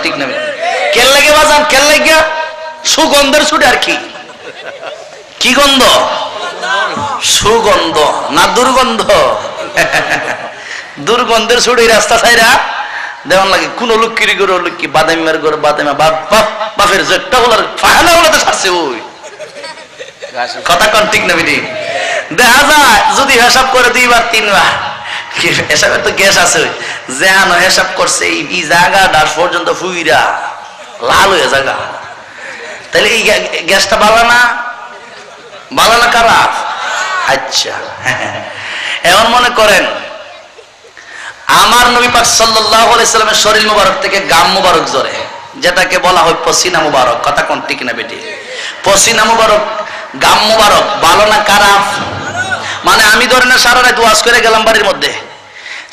ঠিক না? কেন লাগে বাজান, কেন লাগে? সুগন্ধের ছুটে আর কি, কি গন্ধ? সুগন্ধ না দুর্গন্ধ? দুর্গন্ধের ছুটে রাস্তা ছাইরা দেওয়ান লাগে। কোন লক্ষ্মীর গরু লক্ষ্মী, বাদামের গরু বাদামা, বাপ বাপ বাপের জেটটা হলার ফাহানা হলে তো ছাড়ছে। ওই কথা কন ঠিক না বিধি? দেখা যায় যদি হিসাব করে 2 বার 3 বার, হিসাবে তো গ্যাস আছে, যেন হিসাব করছে এই জায়গাটা পর্যন্ত ফুইরা লাল হয়ে জায়গা, তাহলে এই গ্যাসটা বালানা বালানা খারাপ? আচ্ছা, এখন মনে করেন আমার নবী পাক সাল্লাল্লাহু আলাইহি সাল্লামের শরীর মুবারক থেকে গাম মুবারক জরে, যেটাকে বলা হয় পসিনা মুবারক। কথা কোন ঠিক না বেটি? পসিনা মুবারক, গাম মুবারক ভালো না খারাপ? মানে আমি ধরে না সারা রাত ওয়াজ করে গেলাম বাড়ির মধ্যে,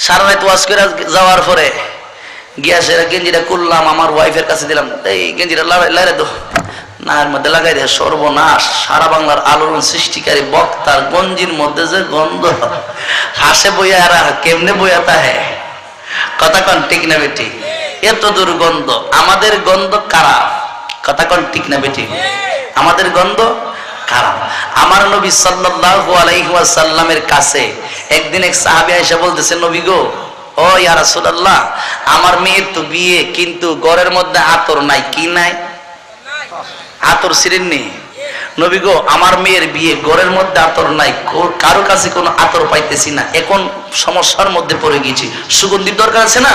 সারা রাত ওয়াজ করে যাওয়ার পরে গিয়া সেরা গেঞ্জিটা করলাম, আমার ওয়াইফের কাছে দিলাম, এই গেঞ্জিটা লাগাই দো, নায়ের মধ্যে লাগাই দেয়। সর্বনাশ, সারা বাংলার আলোড়ন সৃষ্টিকারী বক্তার গঞ্জির মধ্যে যে গন্ধ, হাসে বইয়া আর কেমনে বইয়া তাহে। কথা কন ঠিক না বেটি? এত দুর্গন্ধ, আমাদের গন্ধ খারাপ। কথা কন ঠিক না বেটি? আমাদের গন্ধ খারাপ। আমার নবী সাল্লাল্লাহু আলাইহি ওয়াসাল্লামের কাছে একদিন এক সাহাবী এসে বলতেছে, নবী গো, ও ইয়া রাসূলুল্লাহ, আমার মেয়ের তো বিয়ে, কিন্তু ঘরের মধ্যে আতর নাই। কি নাই? আতর ছিলেন নি? নবী গো, আমার মেয়ের বিয়ে, ঘরের মধ্যে আতর নাই, কারো কাছে কোনো আতর পাইতেছি না, এখন সমস্যার মধ্যে পড়ে গেছি, সুগন্ধির দরকার আছে না,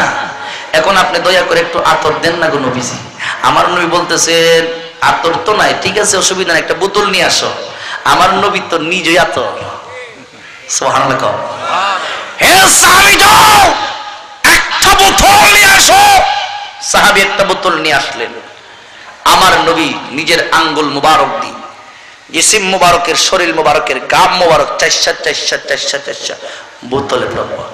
এখন আপনি দয়া করে একটু আতর দেন না গো নবীজি। আমার নবী বলতেছেন, আতর তো নাই, ঠিক আছে অসুবিধা নাই, একটা বোতল নিয়ে আসো। আমার নবী তো নিজেই আতর। সুবহানাল্লাহ। হে সাহাবী যাও, একটা বোতল নিয়ে আসো। সাহাবী একটা বোতল নিয়ে আসলেন। আমার নবী নিজের আঙ্গুল মুবারক দি, জিসিম মুবারকের, শরীর মুবারকের, গাম মুবারক চাইশা বোতলে প্রভা।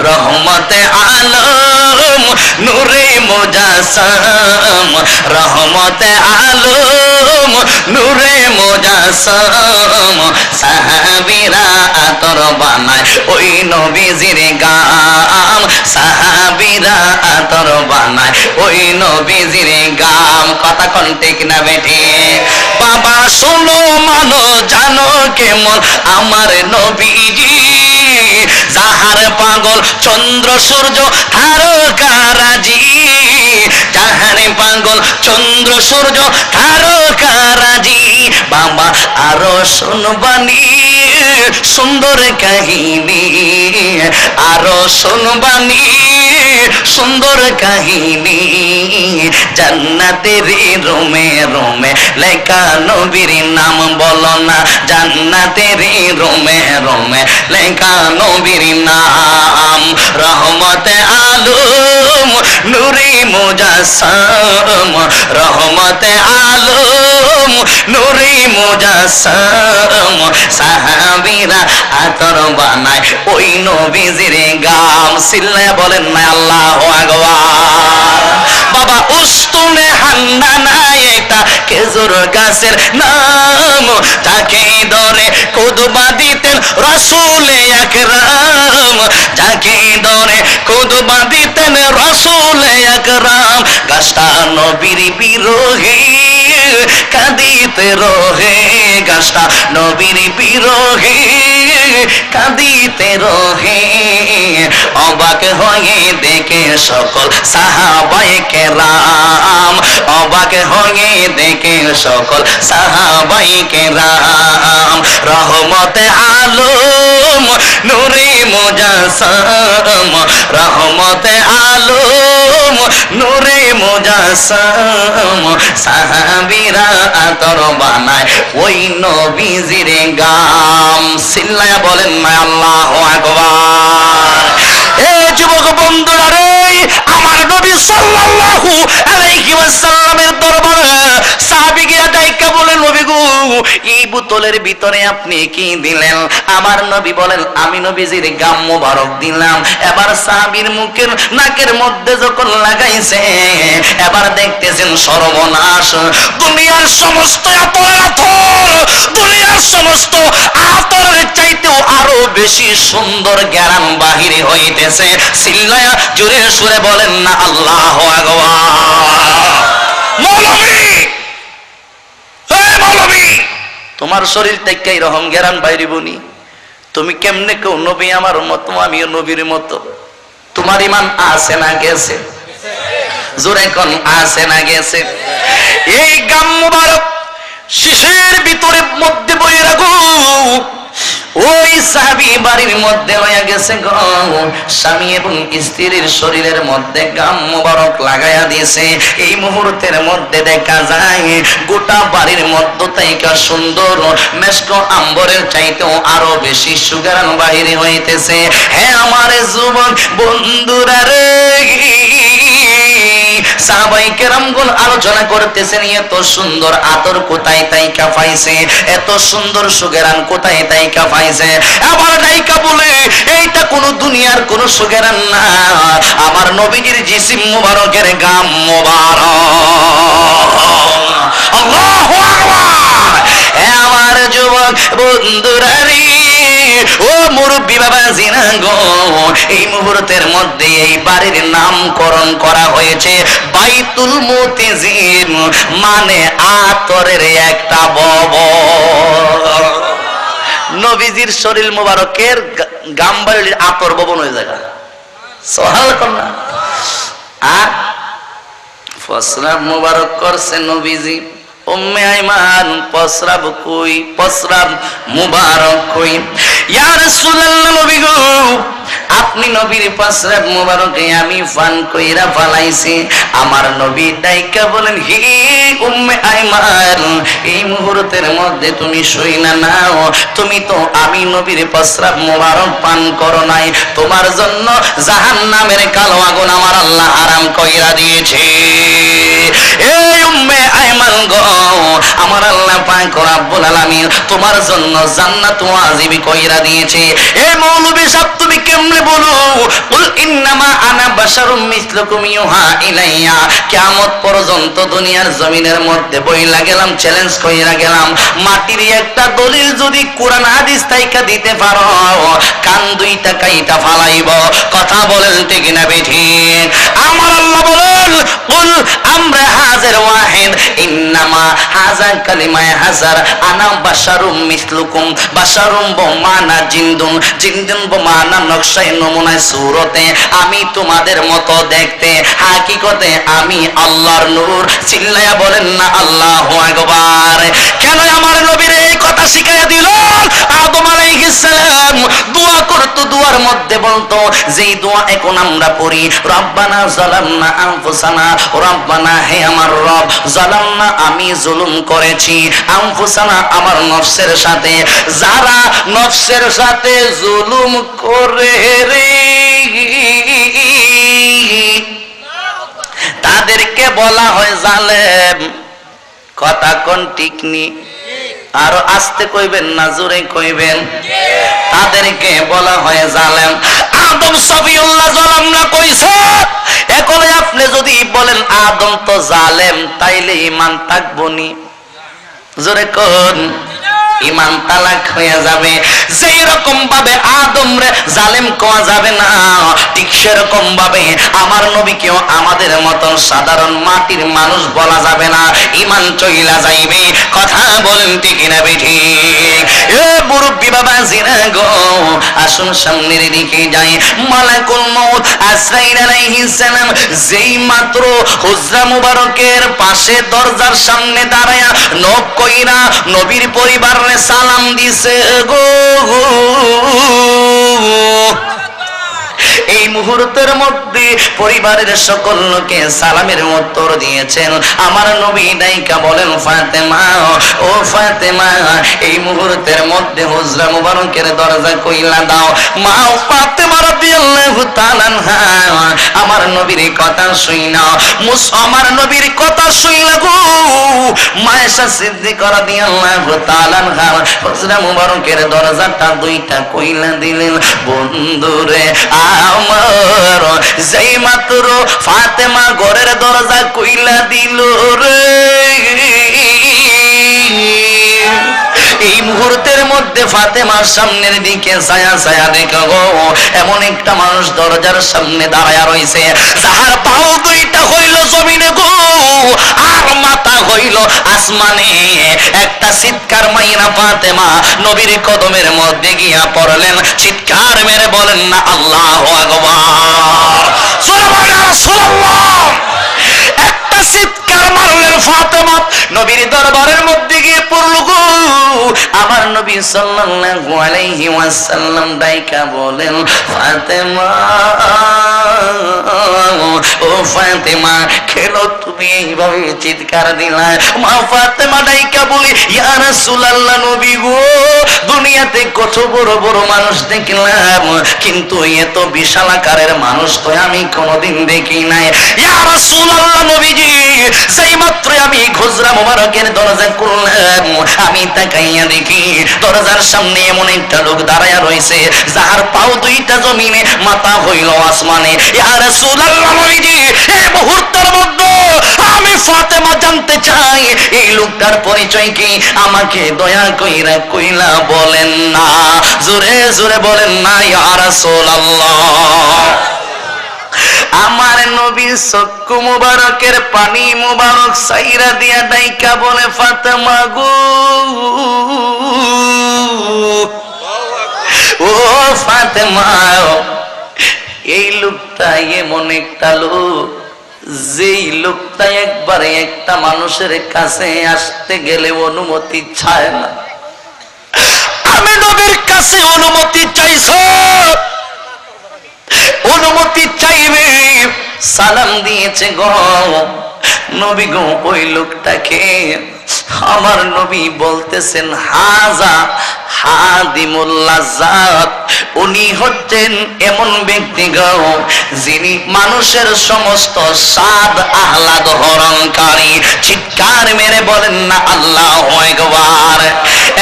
রহমতে আলম নূরে মুজাসসাম, রহমতে আলম নূরে মুজাসসাম, সাহাবীরা আতর বানায় ওই নবীজির গাম, সাহাবীরা আতর বানায় ওই নবীজির গাম। কথা কোন ঠিক না বেটি? বাবা শোনো মানো জানো কেমন আমার নবীজি, যাহার পাগল চন্দ্র সূর্য তারকারাজি, যাহার পাগল চন্দ্র সূর্য তারকারাজি। বাবা আরো শুনবানি সুন্দর কাহিনী, আরো শুনবানি সুন্দর কাহিনী, জান্নাতের রোমে রোমে লেখা নবীর নাম বলো না, জান্নাতের রোমে রোমে লেখা নবীর নাম। রহমতে আলম নূরে মুজাসসাম, রহমতে আলম নূরে মুজাসসাম, সাহাবীরা আতর বানায় ওই নবীজির গাম। সিল্লায়া বলেন না আল্লাহু আকবার। বাবা উস্তুনে হান্নানা এটা খেজুর গাছের নাম, তাকে ধরে খুতবা দিতেন রাসূল আকরাম, যাকে ধরে খুতবা দিতেন রাসূল আকরাম। গাছটা নবীর বিরহে কাঁদিতে রহে, গাছটা নবীর বিরহে কাঁদিতে রহে। অবাক হয়ে দেখে সকল সাহাবায়ে কেরাম, অবাক হয়ে দেখে সকল সাহাবায়ে কেরাম। রহমতে আলম নূরে মুজাসসাম, রহমতে আলম নূরে মুজাসসাম, সাহাবীরা আতর বানায় ওই নবীজির গাম। সিল্লায়া বলেন না আল্লাহু আকবার। এ যুবক বন্ধুরা রে, আমার নবী সাল্লাল্লাহু আলাইহি ওয়াসাল্লামের দরবারে সাহাবীরা ডাইকা বলেন, নবী গো এই বোতলের ভিতরে আপনি কি দিলেন? আমার নবী বলেন আমি নবীজির গাম মোবারক দিলাম। এবার সাহাবীর মুখের নাকের মধ্যে যখন লাগাইছে, এবার দেখতেছেন সর্বনাশ, দুনিয়ার সমস্ত আতর, দুনিয়ার সমস্ত আতরের চাইতেও আরো বেশি সুন্দর জ্ঞান বাহিরে হইতেছে। চিল্লায়া জোরে সুরে বলেন না আল্লাহু আকবার। মৌলভী, হে মৌলভী, তোমার শরীর থেকে এরকম জ্ঞান বাইরিবনি? তুমি কেমনে কেউ নবী আমার মতো, আমিও নবীর মতো? তোমার ইমান আছে না গেছে? জোরে কোন আছে না গেছে? এই গাম মুবারক শিশের ভিতরে মধ্যে বইয়ে রাখো। ওই সাহাবী বাড়ির মধ্যে লইয়া গেছে গো, স্বামী এবং স্ত্রীর শরীরের মধ্যে গাম মোবারক লাগাইয়া দিয়েছে। এই মুহূর্তের মধ্যে দেখা যায় গোটা বাড়ির মধ্য থেকে সুন্দর মেশক আম্বরের চাইতেও আরো বেশি সুগন্ধ বাহিরে হইতেছে। হ্যাঁ আমার যুবক বন্ধুরা রে, সাহাবায়ে কেরামগণ আলোচনা করতেছেন এত সুন্দর আতর কোথায় তাইকা পাইছে, এত সুন্দর সুগেরান কোথায় তাইকা পাইছে। আবার নাইকা বলে এইটা কোন দুনিয়ার কোন সুগেরান না, আমার নবীজির জিসিম মুবারকের গাম মুবারক। আল্লাহু আকবার। আমার যুবক বন্ধুরা রে, ও মুরব্বী বাবা জিনা গো, এই মুহূর্তের মধ্যে এই বাড়ির নামকরণ করা হয়েছে বাইতুল মুতিজিন, মানে আতরের একটা ভবন। নবীজির শরীর মোবারকের গাম্বারির আতর ভবন হয়ে যায়। সুবহানাল্লাহ। আর ফসরাব মোবারক করছে নবীজি। উম্মে আইমান পসরাব কই, পসরাব মুবারক কই। ইয়া রাসূলুল্লাহ, নবী গো আপনি নবীর পসরাব মুবারকে আমি পান কইরা ফালাইছি। আমার নবী ডাইকা বলেন, হি উম্মে আইমান, এই মুহূর্তের মধ্যে তুমি শুইনা নাও, তুমি তো আমি নবীর পসরাব মুবারক পান করো নাই, তোমার জন্য জাহান্নামের কালো আগুন আমার আল্লাহ হারাম কইরা দিয়েছে। এই উম্মে আইমান গো, আমার আল্লাহ পাক রব্বুল আলামিন তোমার জন্য জান্নাত ওয়াজিব কইরা দিয়েছে। এই মৌলভী সাহেব তুমি কেমনে বলো? কুল ইন্নামা আনা বাশারুম মিসলুকুম ইউহা ইলাইয়া। কিয়ামত পর্যন্ত দুনিয়ার জমিনের মধ্যে বইলা গেলাম, চ্যালেঞ্জ কইরা গেলাম, মাটির একটা দলিল যদি কোরআন হাদিস তাইকা দিতে পারো, কান দুইটা কাইটা ফালাইব। কথা বলেন ঠিক না বেঠিক? আমার আল্লাহ বলেন, কুল আমরা হাজির ওয়াহিদ ইন্নামা হাযা কালিমায়ে হাজার আনা বাশারুম মিসলুকুম। বাশারুম বমানা জিনদুন, জিনদুন বমানা নকশায় নমুনায় সুরতে আমি তোমাদের মতো দেখতে, হাকিকতে আমি আল্লাহর নূর। চিল্লায়া বলেন না আল্লাহু আকবার। কেন আমার নবীর এই কথা শিখাইয়া দিল? আদম আলাইহিস সালাম দোয়া করতো, দোয়ার মধ্যে বলতো যেই দোয়া এখন আমরা পড়ি, রব্বানা যালামনা আনফুসানা, রব্বানা হে আমার রব, যালামনা আমি জুলুম করেছি, আনফুসানা আমার নফসের সাথে, যারা নফসের সাথে জুলুম করে রে তাদেরকে বলা হয় জালেম। কথা কোন ঠিক নি? আরো আস্তে কইবেন না জোরে কইবেন? তাদেরকে বলা হয় জালেম। আদম সফিউল্লাহ জালাম না কইছে। এখন আপনি যদি বলেন আদম তো জালেম, তাইলে ঈমান থাকবো নি? জোরে কোন? ঈমান তালাক হয়ে যাবে। যেই রকম ভাবে আদম রে জালেম কোয়া যাবে না, ঠিক সেরকম ভাবে আমার নবীকেও আমাদের মতন সাধারণ মাটির মানুষ বলা যাবে না, ঈমান চইলা যাইবে। কথা বলেন ঠিক না বেঠিক? এ মুরব্বি বাবা জিনা গো, আসুন সামনের দিকে যাই। মালাকুল মউত আজরাইল আলাইহিস সালাম যেই মাত্র হুজরা মুবারকের পাশে দরজার সামনে দাঁড়ায়া নক কইরা নবীর পরিবার সালাম দিছে গো, এই মুহূর্তের মধ্যে পরিবারের সকল লোকে সালামের উত্তর দিয়েছেন। আমার নবী নাইকা বলেন, ফাতেমা ও ফাতেমা, এই মুহূর্তের মধ্যে হুজরা মুবারকের দরজা কইলা দাও। মা ফাতেমা রাদিয়াল্লাহু তাআলা আনহা আমার নবীর কথা শুইনা আমার নবীর কথা শুইলা গো মায়েশা সিদ্দিকা রাদিয়াল্লাহু তাআলা আনহা হুজরা মুবারকের দরজাটা দুইটা কইলা দিলেন বন্ধুরে আমার যেই মাত্র ফাতেমা ঘরের দরজা কইলা দিল রে এই মুহূর্তের মধ্যে ফাতেমার সামনের দিকে ছায়া ছায়া দেখো গো এমন একটা মানুষ দরজার সামনে দাঁড়ায়া রইছে যাহার পাও দুইটা হইল জমিনে গো আর মাথা হইল আসমানে একটা চিৎকার মাইরা ফাতেমা নবীর কদমের মধ্যে গিয়া পড়লেন চিৎকার মেরে বলেন না আল্লাহু আকবার সুবহানাল্লাহ একটা চিৎকার মারলেন ফাতেমা নবীর দরবারের মধ্যে গিয়ে পড়ল গো আমার নবী সাল্লাল্লাহু আলাইহি ওয়াসাল্লাম ডাইকা বলেন ফাতেমা ও ফাতেমা কেন তুমি এইভাবে চিৎকার দিলা মা ফাতেমা ডাইকা বলি ইয়া রাসূলুল্লাহ নবী গো দুনিয়াতে কত বড় বড় মানুষ দেখলাম কিন্তু এত বিশাল আকারের মানুষ তো আমি কোনোদিন দেখি নাই ইয়া রাসূলুল্লাহ নবীজি সেই মাত্র আমি হুজরা মুবারকের দরজা খুললাম আমি তাকাইয়া দেখি দরজার সামনে এমন একটা লোক দাঁড়ায়া রয়েছে যার পাও দুইটা জমিনে মাথা হইল আসমানে ইয়া রাসূলুল্লাহ নবীজি এই মুহূর্তের মধ্যে আমি ফাতেমা জানতে চাই এই লোকটার পরিচয় কি আমাকে দয়া কইরা কইলা বলেন না জোরে জোরে বলেন না ইয়া রাসূলুল্লাহ আমার নবী চক্ষু মুবারকের পানি মুবারক সাইরা দিয়া ডাইকা বলে ফাতেমা গো ও ফাতেমা এই লোকটা এমন একটা লোক যেই লোকটা একবারে একটা মানুষের কাছে আসতে গেলে অনুমতি চায় না আমি নবীর কাছে অনুমতি চাইছো অনুমতি চাইবে সালাম দিয়েছে গো নবী গো ওই লোকটাকে আমার নবী বলতেছেন হাজা হাদিমুল লাজ্জাত উনি হচ্ছেন এমন ব্যক্তি গো যিনি মানুষের সমস্ত স্বাদ আহ্লাদ হরণকারী চিৎকার মেরে বলেন না আল্লাহু আকবার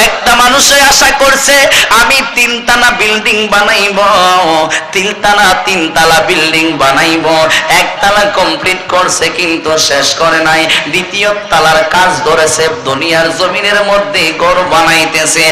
একটা মানুষে আশা করছে আমি তিনতলা বিল্ডিং বানাইব তিনতলা বিল্ডিং বানাইব একতলা কমপ্লিট করছে কিন্তু শেষ করে নাই দ্বিতীয় তলার কাজ ধরেছে দুনিয়ার জমিনের মধ্যে ঘর বানাইতেছে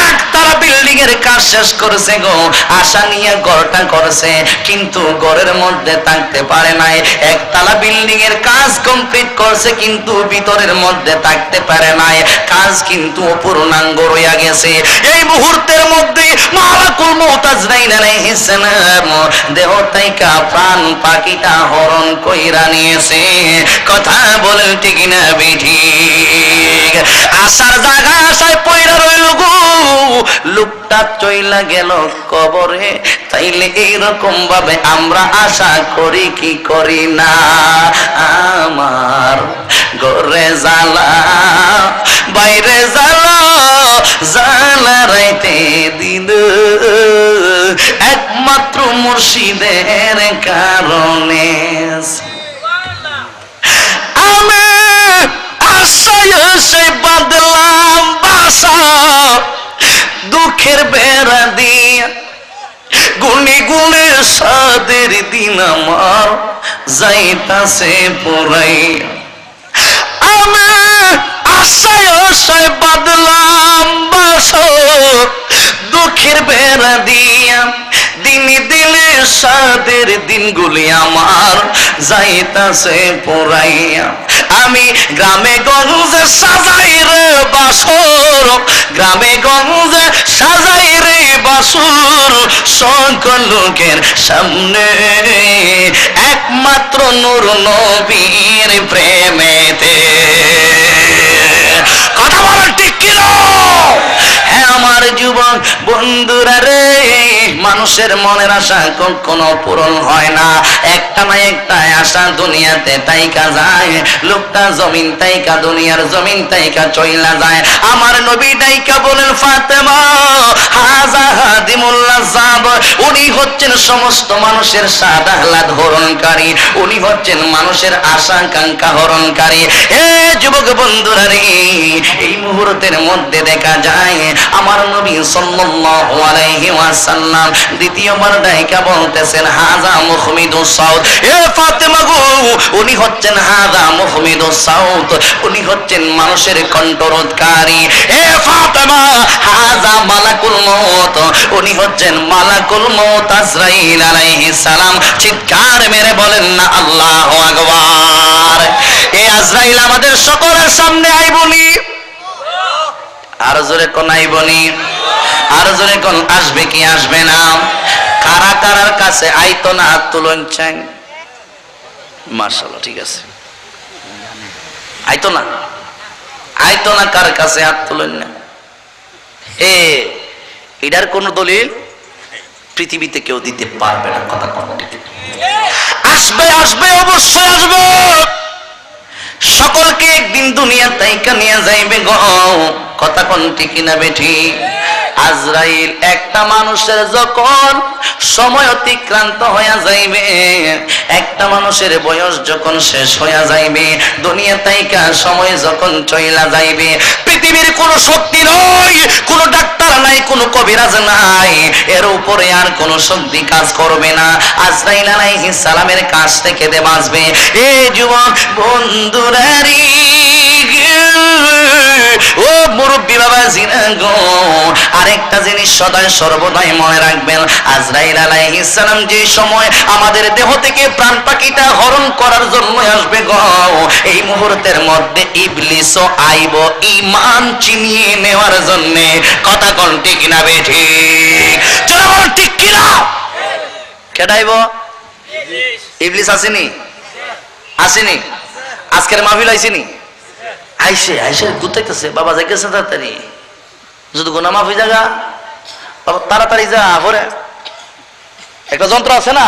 একতলা বিল্ডিং এর কাজ শেষ করেছে গো আশা নিয়ে ঘরটা করেছে কিন্তু ঘরের মধ্যে থাকতে পারে নাই একতলা বিল্ডিং এর কাজ কমপ্লিট করছে কিন্তু ভিতরের মধ্যে থাকতে পারে নাই কাজ কিন্তু অপূর্ণাঙ্গ রইয়া গেছে এই মুহূর্তের মধ্যে মালাকুল মউত আজরাইল আলাইহিস সালাম দেহ থেকে প্রাণ পাখিটা হরণ কইরা নিয়েছে কথা বলেন ঠিক না বেঠিক আশার জায়গা আশায় পয়রা রইল গো লোকটা চইলা গেল কবরে তাইলে এইরকম ভাবে আমরা আশা করি কি করি না আমার ঘরে জ্বালা বাইরে জ্বালা জ্বালা রাইতে দিন একমাত্র মুর্শিদের কারণে আমি আশায় সে বাদলাম বাসা দুঃখের বেড়া দিয়া গুনে গুনে সাদের দিন আমার যাইতাছে পড়াই আমি আশায় আশায় বাদলাম বাসা দুঃখের বেড়া দিয়া দিনে দিলে সাদের দিনগুলি আমার যাইতাছে পড়াইয়া আমি গ্রামে গঞ্জে সাজাই রে বাসর গ্রামে গঞ্জে সাজাই রে বাসর সকল লোকের সামনে একমাত্র নূর নবীর প্রেমেতে কথা বলেন ঠিক কিনা হ্যাঁ আমার যুবক বন্ধুরা রে মানুষের মনের আশা কখনো পূরণ হয় না, একটা না একটা আশা দুনিয়াতে তাইকা যায়। লোকটা জমিন তাইকা দুনিয়ার জমিন তাইকা চইলা যায়। আমার নবী ডাইকা বলেন, ফাতেমা হাযা হাদিমুল্লাহ যাব, উনি হচ্ছেন সমস্ত মানুষের স্বাদ আহ্লাদ হরণকারী, উনি হচ্ছেন মানুষের আশা আকাঙ্ক্ষা হরণকারী। এ যুবক বন্ধুরা রে, এই মুহূর্তের মধ্যে দেখা যায় আমার নবী সাল্লাল্লাহু আলাইহি ওয়াসাল্লাম দ্বিতীয়বার ডাইকা বলতেছেন, হাযা মুহমিদুস সাউদ, এ ফাতেমা গো, উনি হচ্ছেন হাযা মুহমিদুস সাউদ, উনি হচ্ছেন মানুষের কণ্ঠরোধকারী। এ ফাতেমা হাযা মালাকুল মউত, উনি হচ্ছেন মালাকুল মউত আজরাইল আলাইহিস সালাম। চিৎকার মেরে বলেন না আল্লাহু আকবার। এই আজরাইল আমাদের সকলের সামনে আইবনি, আর জোরে কোন আইবনি, আর জোরে কোন আসবে কি আসবে না? কারা কারার কাছে আইতো না হাত তুলন চাই? মাশাআল্লাহ, ঠিক আছে। আইতো না, আইতো না কার কাছে হাত তুলেন না? এটার কোন দলিল পৃথিবীতে কেউ দিতে পারবে না। কথা কোন আসবে, আসবে, অবশ্যই আসবে। সকলকে একদিন দুনিয়া তাইকা নিয়ে যাইবে গো। কথা কোন ঠিক না বেঠি? আজরাইল একটা মানুষের যখন সময় অতিক্রান্ত হইয়া যাইবে, একটা মানুষের বয়স যখন শেষ হইয়া যাইবে, দুনিয়া তাইকা সময় যখন চইলা যাইবে, পৃথিবীর কোন শক্তি নয়, কোন ডাক্তার নাই, কোন কবিরাজ নাই, এর উপরে আর কোন শক্তি কাজ করবে না। আজরাইল আলাইহিস সালামের কাছ থেকে দে বাঁচবে। এ যুবক বন্ধুরা রে, ও মুরব্বী বাবা জিনা গো, আরেকটা জিনিস সদাই সর্বদাই মনে রাখবেন, আজরাইল আলাইহিস সালাম যে সময় আমাদের দেহ থেকে প্রাণ পাখিটা হরণ করার জন্য আসবে গো, এই মুহূর্তের মধ্যে ইবলিসও আইব ঈমান চিনিয়ে নেওয়ার জন্য। কথা কোন ঠিক না বেঠি? চলো বল ঠিক কি না? কেডাইব? ইবলিস আসেনি? আসেনি? আজকের মাহফিল আইছেনি? আইসে আইসে গুতাইতেছে, বাবা যাইতেছে তাড়াতাড়ি, যদি গুনাহ মাফ হয়ে যাগা বাবা তাড়াতাড়ি যা। পরে একটা যন্ত্র আছে না,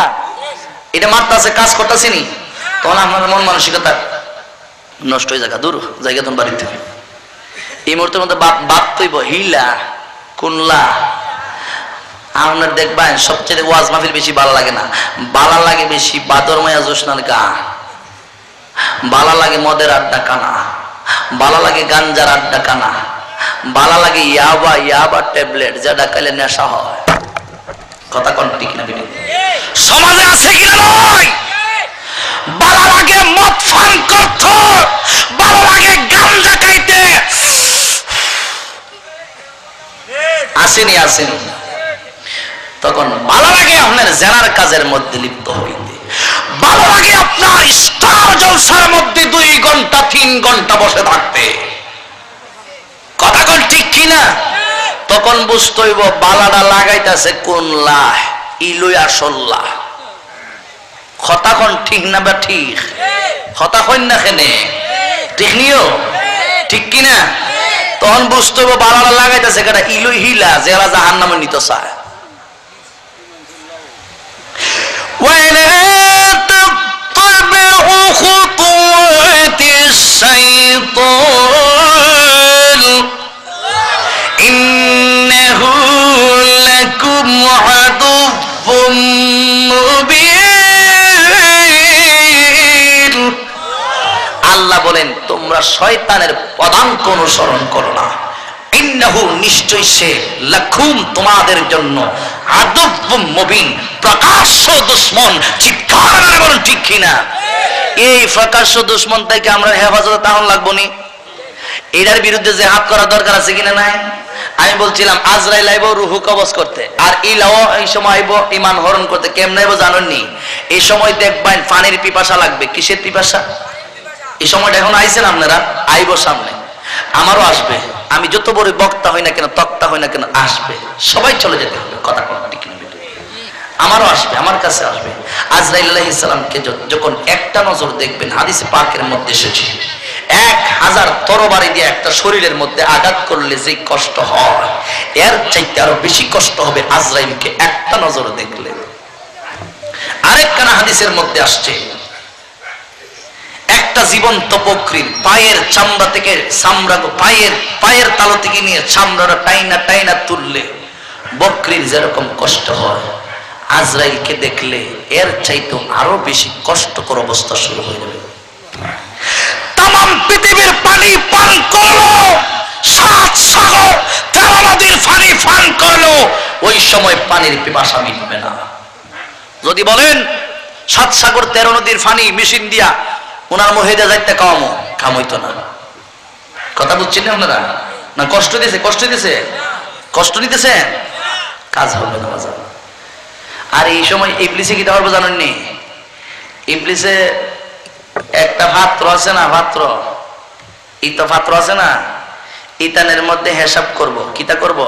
এটা মারতেছে, কাজ করতেছি নি, তখন আপনার মন মানসিকতা নষ্ট হয়ে যাগা, দূর জায়গা তখন বাড়ির থেকে। এই মুহূর্তের মধ্যে বাপ তৈব হিলা কুনলা। আপনার দেখবেন সবচেয়ে ওয়াজ মাহফিল বেশি ভালো লাগে না, ভালো লাগে বেশি বাদর মায়া জোসনার গান, ভালো লাগে মদের আড্ডা কানা, ভালো লাগে গাঞ্জার আড্ডা কানা, ভালো লাগে ইয়াবা ট্যাবলেট যেটা খাইলে নেশা হয়। কথা কোন ঠিক না বেটি? সমাজে আছে কি নয়? ভালো লাগে মদ পান করতে, ভালো লাগে গাঞ্জা খাইতে, আসেনি? আসেনি? তখন ভালো লাগে আপনার জেনার কাজের মধ্যে লিপ্ত হইতে, ভালো লাগে আপনার স্টার জলসার মধ্যে 2 ঘন্টা 3 ঘন্টা বসে থাকতে। কথা কোন ঠিক কিনা? তখন বুঝতে হইব বালাটা লাগাইতেছে কোন লাহ, ইলুই আসল্লাহ। কথা কোন ঠিক না বা ঠিক? কথা কইন না কেনে? ঠিক নিও, ঠিক কিনা? তখন বুঝতে হইব বালাটা লাগাইতেছে কেটা ইলুই হিলা, যারা জাহান্নামে নিতে চায়। خطوات الشيطان إنه لكم عدو مبين। আল্লাহ বলেন তোমরা শয়তানের পদাঙ্ক অনুসরণ করো না, ইন্নাহু নিশ্চয় সে লাকুম তোমাদের জন্য আদুউম মুবিন প্রকাশ্য দুশমন। চিৎকার করে বলুন ঠিক কিনা? এই প্রকাশ্য দুশমন থেকে আমরা হেফাজতে তাহলে লাগবো নি, এটার বিরুদ্ধে যে হাত করা দরকার আছে কিনা নাই? আমি বলছিলাম আজরাইল আইব রূহ কবজ করতে, আর ইলাও এই সময় আইব ঈমান হরণ করতে। কেমনে আইব জানেননি? এই সময় দেখবেন পানির পিপাসা লাগবে। কিসের পিপাসা? এই সময়টা এখন আইছেন আপনারা, আইব সামনে, আমারও আসবে। আমি যত বড় বক্তা হই না কেন, তক্তা হই না কেন, আসবে। সবাই চলে যেতে হবে। কথা ঠিক না? আমারও আসবে, আমার কাছে আসবে। আজরাইল আলাইহিস সালামকে যখন একটা নজর দেখবেন, হাদিসে পাকের মধ্যে এসেছে, 1000 তরবারি দিয়ে একটা শরীরের মধ্যে আঘাত করলে যে কষ্ট হয়, এর চাইতে আরো বেশি কষ্ট হবে আজরাইলকে একটা নজর দেখলে। আরেকখানা হাদিসের মধ্যে আসছে, একটা জীবন্ত বকরির পায়ের চামড়া থেকে চামড়া, পায়ের তালু থেকে নিয়ে চামড়াটা টাইনা টাইনা তুললে বকরির যেরকম কষ্ট হয়, আজরাইলকে দেখলে এর চাইতে আরো বেশি কষ্টকর অবস্থা শুরু হয়ে যাবে। তামাম পৃথিবীর পানি পান করলো, 7 সাগর 13 নদীর পানি পান করলো, ওই সময় পানির পিপাসা মিটবে না। যদি বলেন 7 সাগর 13 নদীর পানি মেশিন দিয়া ওনার মহিদা যাইতে কাম হইতো না। কথা বুঝছেন না আপনারা? না কষ্ট দিয়েছে, কষ্ট নিতেছে, কাজ হবে না বাজার। আর এই সময় ইবলিসে কি দেওয়ার জানেন নি? ইবলিসে একটা পাত্র আছে না, পাত্র আছে না, ইতানের মধ্যে হিসাব করব, কিতা করব,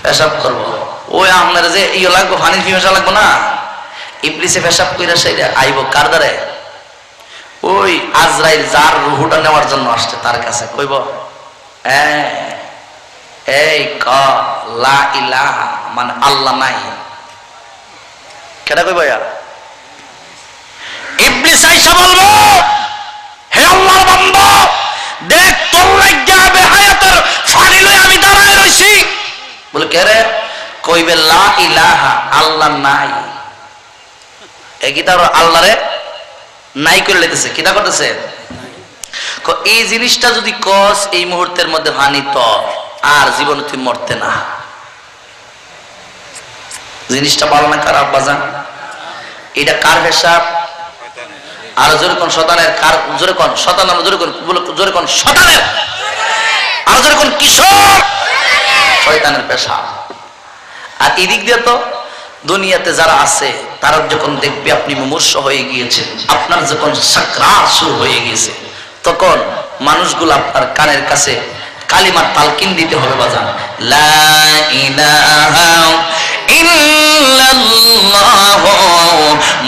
পেশাব করব। ওই আপনার যে ইয়ে লাগবো, পানি পিপাসা লাগবো না, ইবলিসে পেশাব কইরা সেইটা আইব কার দ্বারে? ওই আজরাইল যার রুহুটা নেওয়ার জন্য আসছে তার কাছে কইব, এই ক লা ইলাহা, মানে আল্লাহ নাই। কেটা কইব? ইবলিস আইসা বলবো, হে আল্লাহর বান্দা, দেখ তোর লাগিয়া বেহায়াতের পানি লই আমি দাঁড়ায় রইছি। বলে কে রে? কইবে লা ইলাহা, আল্লাহ নাই। এই কি তার আল্লাহরে নাই করে লেতেছে, কিতা করতেছে? এই জিনিসটা যদি কস এই মুহূর্তের মধ্যে ভানি তো আর জীবনে তুই মরতে না। জিনিসটা ভালো না খারাপ বাজান? এটা কার হিসাব? আর জোরে কোন শতানের, কার জোরে কোন শতান, জোরে কোন শতানের, আর জোরে কোন কিশোর, শয়তানের পেশা। আর এদিক দিয়ে তো দুনিয়াতে যারা আছে তারা যখন দেখবে আপনি মুমূর্ষ হয়ে গিয়েছেন, আপনার যখন সাকরাত শুরু হয়ে গিয়েছে, তখন মানুষগুলো আপনার কানের কাছে কালিমার তালকিন দিতে হবে বাজান, লা ইলাহা ইল্লাল্লাহু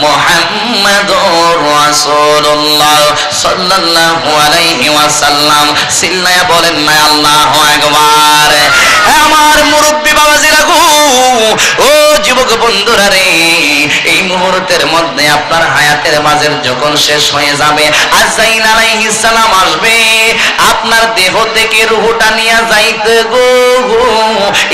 মুহাম্মাদুর রাসূলুল্লাহ সাল্লাল্লাহু আলাইহি ওয়াসাল্লাম। সিল্লায়া বলেন না আল্লাহু আকবার। আমার মুরব্বি বাবাজিরা গো, ও যুবক বন্ধুরা রে, এই মুহূর্তের মধ্যে আপনার হায়াতের মাঝের যখন শেষ হয়ে যাবে, আজরাইল আলাইহিস সালাম আসবে আপনার দেহ থেকে রূহটা নিয়ে যাইতে গো।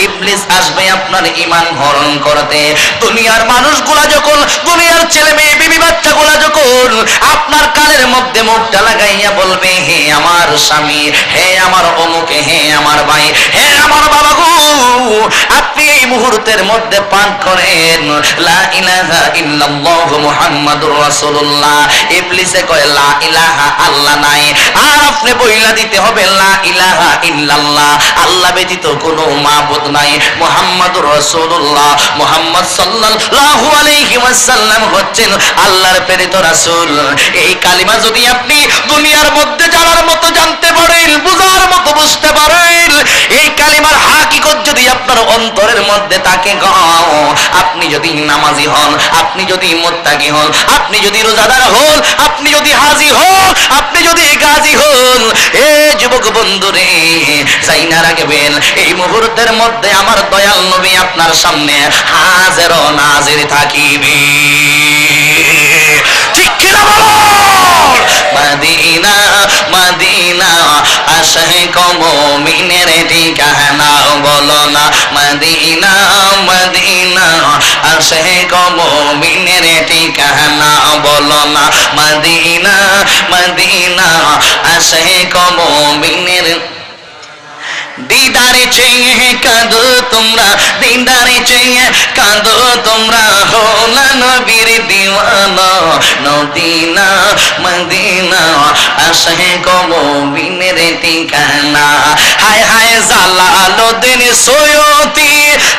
ইবলিস আসবে আপনার ঈমান হরণ করতে। দুনিয়ার মানুষগুলা যখন, দুনিয়ার ছেলে মেয়ে বিবি বাচ্চাগুলা যখন আপনার কানের মধ্যে মুখটা লাগাইয়া বলবে, হে আমার স্বামী, হে আমার অমুকে, হে আমার ভাই, হে আমার বাবা গো, আপনি এই মুহূর্তের মধ্যে পান করেন লা ইলাহা ইল্লাল্লাহু মুহাম্মাদুর রাসূলুল্লাহ। ইবলিসে কয় লা ইলাহা, আল্লাহ নাই। আর আপনি বইলা দিতে হবে লা ইলাহা ইল্লাল্লাহ, আল্লাহ ব্যতীত কোনো মাবুদ নাই, মুহাম্মাদুর রাসূলুল্লাহ, মুহাম্মদ সাল্লাল্লাহু আলাইহি ওয়াসাল্লাম হচ্ছেন আল্লাহর প্রেরিত রাসূল। এই কালিমা যদি আপনি দুনিয়ার মধ্যে জানার মতো জানতে পারেন, বুঝার মতো বুঝতে পারেন, এই কালিমার হাকিকত যদি আপনার অন্তরের মধ্যে থাকে, আপনি যদি নামাজি হন, আপনি যদি মুত্তাকি হন, আপনি যদি রোজাদার হন, আপনি যদি হাজি হন, আপনি যদি গাজী হন, এ যুবক বন্ধুরে জাইনা রাখবেন, এই মুহূর্তের মধ্যে আমার দয়াল নবী আপনার সামনে হাজির ও নাজির থাকিবে। ঠিক কিনা বলুন? মদিনা মদিনা আশিক মুমিনের ঠিকানা, বলো না মদিনা মদিনা আশিক মুমিনের ঠিকানা, বলো না মদিনা মদিনা আশিক মুমিনের। দিদারে চেয়ে কাঁদো তোমরা, দিদারে চেয়ে কাঁদো তোমরা, হলা নবীর দিওয়ানা, মদিনা মদিনা আশিক মুমিনের ঠিকানা। হায় হায় জালালউদ্দিন সৈয়দী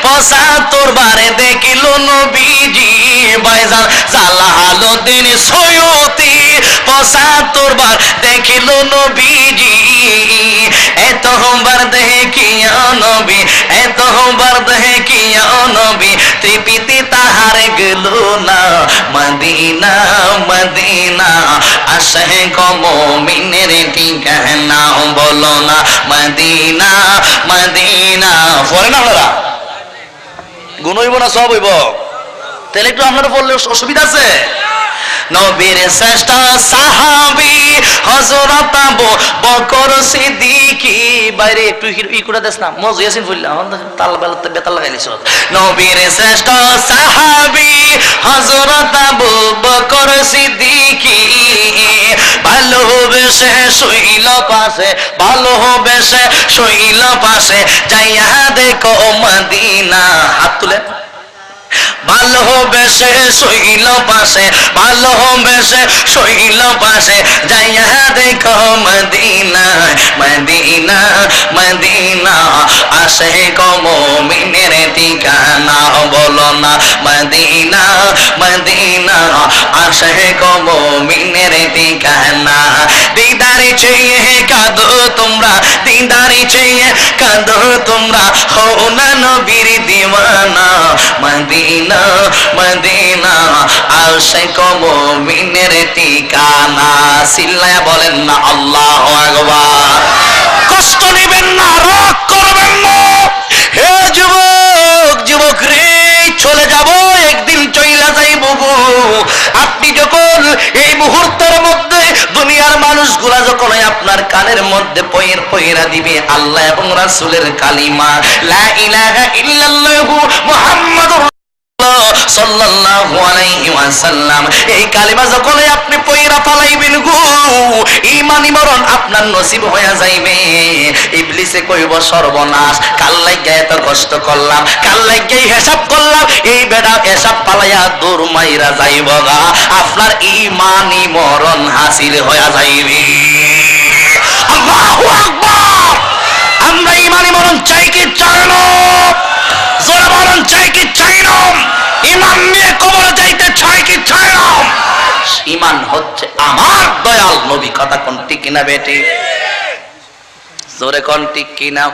৭৫ বারে দেখিল নবীজি, ভাইজান জালালউদ্দিন সৈয়দী ৭৫ বার দেখিল নবীজি, এতবার দেখিয়া নবী, এতবার দেখিয়া নবী, তৃপ্তি তাহার গেল না, মদিনা মদিনা আশিক আশিক মুমিনের ঠিকানা বলো না মদিনা মদিনা। পড়েন আপনারা, গুণ হইব না সব হইব? তাহলে একটু আপনারা বললে অসুবিধা আছে? নবীর শ্রেষ্ঠ সাহাবী হযরত আবু বকর সিদ্দিকী। বাইরে একটু ই করে দেস না, মজু ইয়াসিন ফুল্লা তাল বেলাতে বেতাল লাগাইলিস। নবীর শ্রেষ্ঠ সাহাবী হযরত আবু বকর সিদ্দিকী, ভালোবেসে শৈল পাশে, ভালোবেসে শৈল পাশে, যাইয়া দেখো মদিনা। হাত তুলে। ভালোবেসে শৈল পাশে, ভালোবেসে শৈল পাশে, যাইয়া দেখো মদিনা মদিনা মদিনা। আশিক মুমিনের ঠিকানা বলো না মদিনা মদিনা। আশিক মুমিনের ঠিকানা। দিদারে চেয়ে কাঁদো তোমরা, দিদারে চেয়ে কাঁদো তোমরা, হও না নবীর দিওয়ানা মদিনা মদিনা। আশিক মুমিনের ঠিকানা। চিল্লায়া বলেন না আল্লাহু আকবার। কষ্ট নেবেন না, রাগ করবেন না। হে যুবক, যুবক রে, চলে যাব একদিন, চইলা যাইব গো। আপনি যখন এই মুহূর্তের মধ্যে দুনিয়ার মানুষগুলা যখন আপনার কানের মধ্যে পয়রা দিবে আল্লাহ এবং রাসূলের কালিমা লা ইলাহা ইল্লাল্লাহু মুহাম্মাদুর সাল্লাল্লাহু আলাইহি ওয়াসাল্লাম, এই কালিমা যখন আপনি পয়রা ফালাইবেন গো, ঈমানি মরণ আপনার নসিব হয়ে যাইবে। ইবলিসে কইব সর্বনাশ, কাল লাগা এত কষ্ট করলাম, কাল লাগা হিসাব করলাম, এই বেড়া হিসাব পালাইয়া দূর মাইরা যাইব গা, আপনার ঈমানি মরণ হাসিল হয়ে যাইবে। আল্লাহু আকবার। আমরা ঈমানি মরণ চাই কি চাই না? জোরে বলেন, চাই কি চাই না? ঈমান নিয়ে কবরে যাইতে চাই কি চাই না? ঈমান হচ্ছে আমার দয়াল নবী। কথা কোন ঠিক কিনা বেটি? জোরে কোন ঠিক কিনা?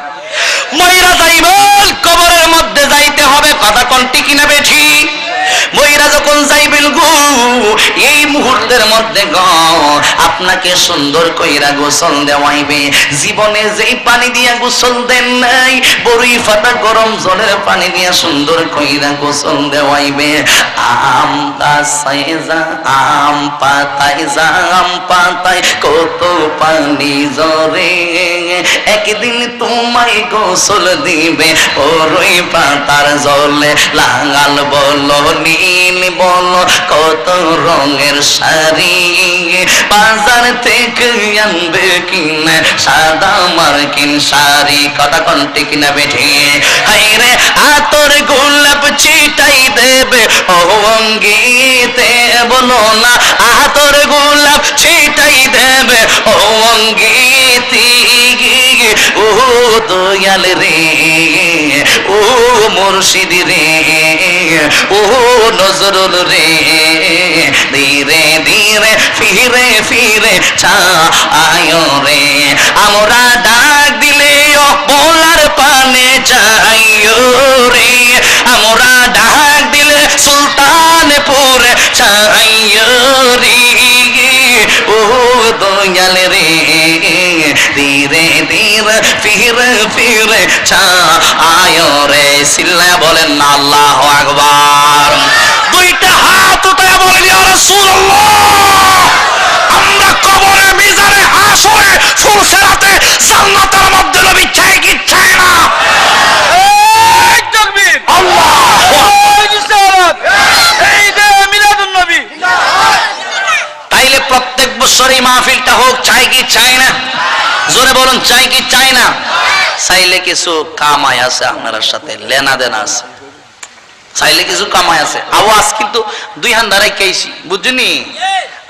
মইরা যাইবেন, কবরের মধ্যে যাইতে হবে। কথা কোন ঠিক কিনা বেটি? মইরা যখন যাইবেন গো, এই মুহূর্তের মধ্যে গো আপনাকে সুন্দর কইরা গোসল দেওয়াইবে। জীবনে যেই পানি দিয়া গোসল দেন নাই, বড়ই ফাটা গরম জলের পানি দিয়া সুন্দর কইরা গোসল দেওয়াইবে। আম গাছায় যা, আম পাতায় যা, আম পাতায় কত পানি ঝরে, একদিন তোমায় গোসল দিবে বড়ই পাতার জলে। লাল বলো নীল বলো কত রঙের শাড়ি, বাজার থেকে আনবে কিনা সাদা মার্কিন শাড়ি। কথা কোন ঠিক না বেঠি? হাইরে আতর গোলাপ ছিটাই দেবে ও অঙ্গিতে, বলো না আতর গোলাপ ছিটাই দেবে ও অঙ্গিতে। ও দয়াল রে, ও মুর্শিদ রে, ও নজরুল রে, ধীরে ধীরে ফিরে ফিরে চায় রে। আমরা ডাক দিলে বলার পানে যাইও রে, আমরা ডাক দিলে সুলতানপুরে চাইও রে। ও দয়াল রে, ধীরে ধীরে ফিরে ফিরে চায় রে। সিল্লা বলেন না আল্লাহু আকবার। দুইটা হাত উঠায় বলেন ইয়া রাসূলুল্লাহ। আমরা কবরে, মিজানে, হাসরে, ফুলসিরাতে, জান্নাতের মধ্যে নবী চাই কি চাই না? এই তাকবীর, আল্লাহু আকবার। এই যে মিলাদুন নবী। তাইলে প্রত্যেক বছর এই মাহফিলটা হোক, চাই কি চাই না? জোরে বলুন, চাই কি চাই না? চাইলে কিছু কামাই আছে, আপনার সাথে লেনা দেনা আছে, চাইলে কিছু কামাই আছে। আওয়াজ কিন্তু দুই হান দাঁড়াই কেছি, বুঝছেনি?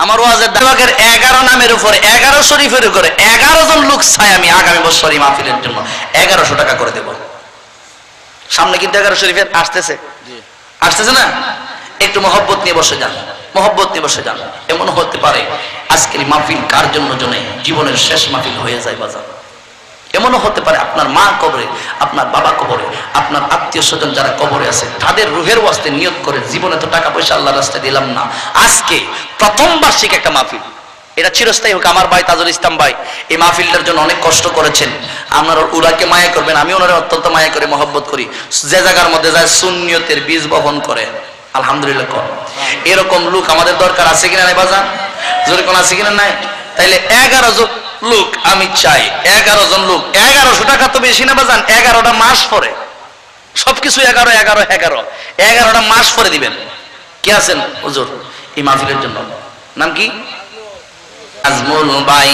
আমার ওয়াজের দাবাকের 11 নামের উপরে, 11 শরীফের উপরে 11 জন লোক চাই আমি আগামী বছর এই মাহফিলের জন্য 1100 টাকা করে দেব। সামনে কিন্তু 11 শরীফের আসতেছে, আসতেছে না? একটু মহব্বত নিয়ে বসে যান, মহব্বত নিয়ে বসে যান। এমন হতে পারে আজকের মাহফিল কার জন্য জীবনের শেষ মাহফিল হয়ে যায় বাজার। এমনও হতে পারে আপনার মা কবরে, আপনার বাবা কবরে, আপনার আত্মীয় স্বজন যারা কবরে আছে তাদের রুহের ওয়াস্তে নিয়ত করে, জীবনে তো টাকা পয়সা আল্লাহর রাস্তায় দিলাম না, আজকে প্রথম বার্ষিক একটা মাহফিল, এটা চিরস্থায়ী হোক। আমার ভাই তাজুল ইসলাম ভাই এই মাহফিলটার জন্য অনেক কষ্ট করেছেন। আপনারা উনাকে মায়া করবেন, আমি ওনারে অত্যন্ত মায়া করি, মহব্বত করি। যে জায়গার মধ্যে যায় সুন্নিয়তের বীজ বপন করে, আলহামদুলিল্লাহ কর। এরকম লোক আমাদের দরকার আছে কিনা নাই বাজান? জোরে কোন আছে কিনা নাই? তাইলে 11 জন লোক আমি চাই, 11 জন লোক। 1100 টাকা তো বেশি না বাজান, 11টা মাস পরে সবকিছু 11টা মাস পরে দিবেন। কে আছেন হুজুর এই মাহফিলের জন্য? নাম কি? নাজমুল ভাই।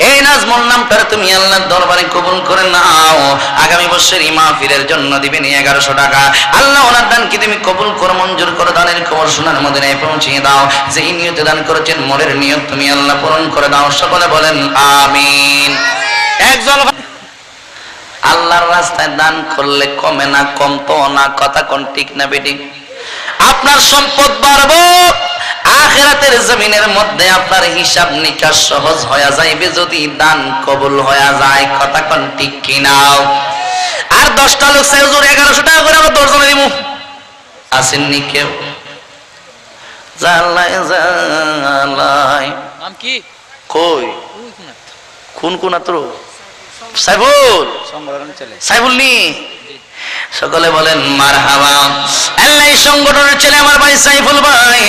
এই নাজমুল নামটা তুমি আল্লাহর দরবারে কবুল করে নাও। আগামী বছর এই মাহফিলের জন্য দিবেন 1100 টাকা। আল্লাহ ওনার দান কি তুমি কবুল করো, মঞ্জুর করো। দানের খবর সোনার মদিনায় পৌঁছিয়ে দাও। যে নিয়তে দান করেছেন মনের নিয়ত তুমি আল্লাহ পূরণ করে দাও। সকলে বলেন আমিন। একজন আল্লাহর রাস্তায় দান করলে কমে না, কমতো না। কথা কোন ঠিক না বেটি? আপনার সম্পদ বাড়বো, আখিরাতের জমিনের মধ্যে আপনার হিসাব নিকাশ সহজ হয়ে যাইবে যদি দান কবুল হয়ে যায়। কথা কোন ঠিক কিনা? আর 10টা লোক চাই হুজুর 1100 টাকা করে আমরা 10 জনে দিব, আসেননি কেউ? জালাই জালাই নাম কি? কই কোন কোন আত্র? সাইফুল, সাইফুল নি? সকলে বলেন মারহাবা। আল্লাহ এই সংগঠনের ছেলে আমার ভাই সাইফুল ভাই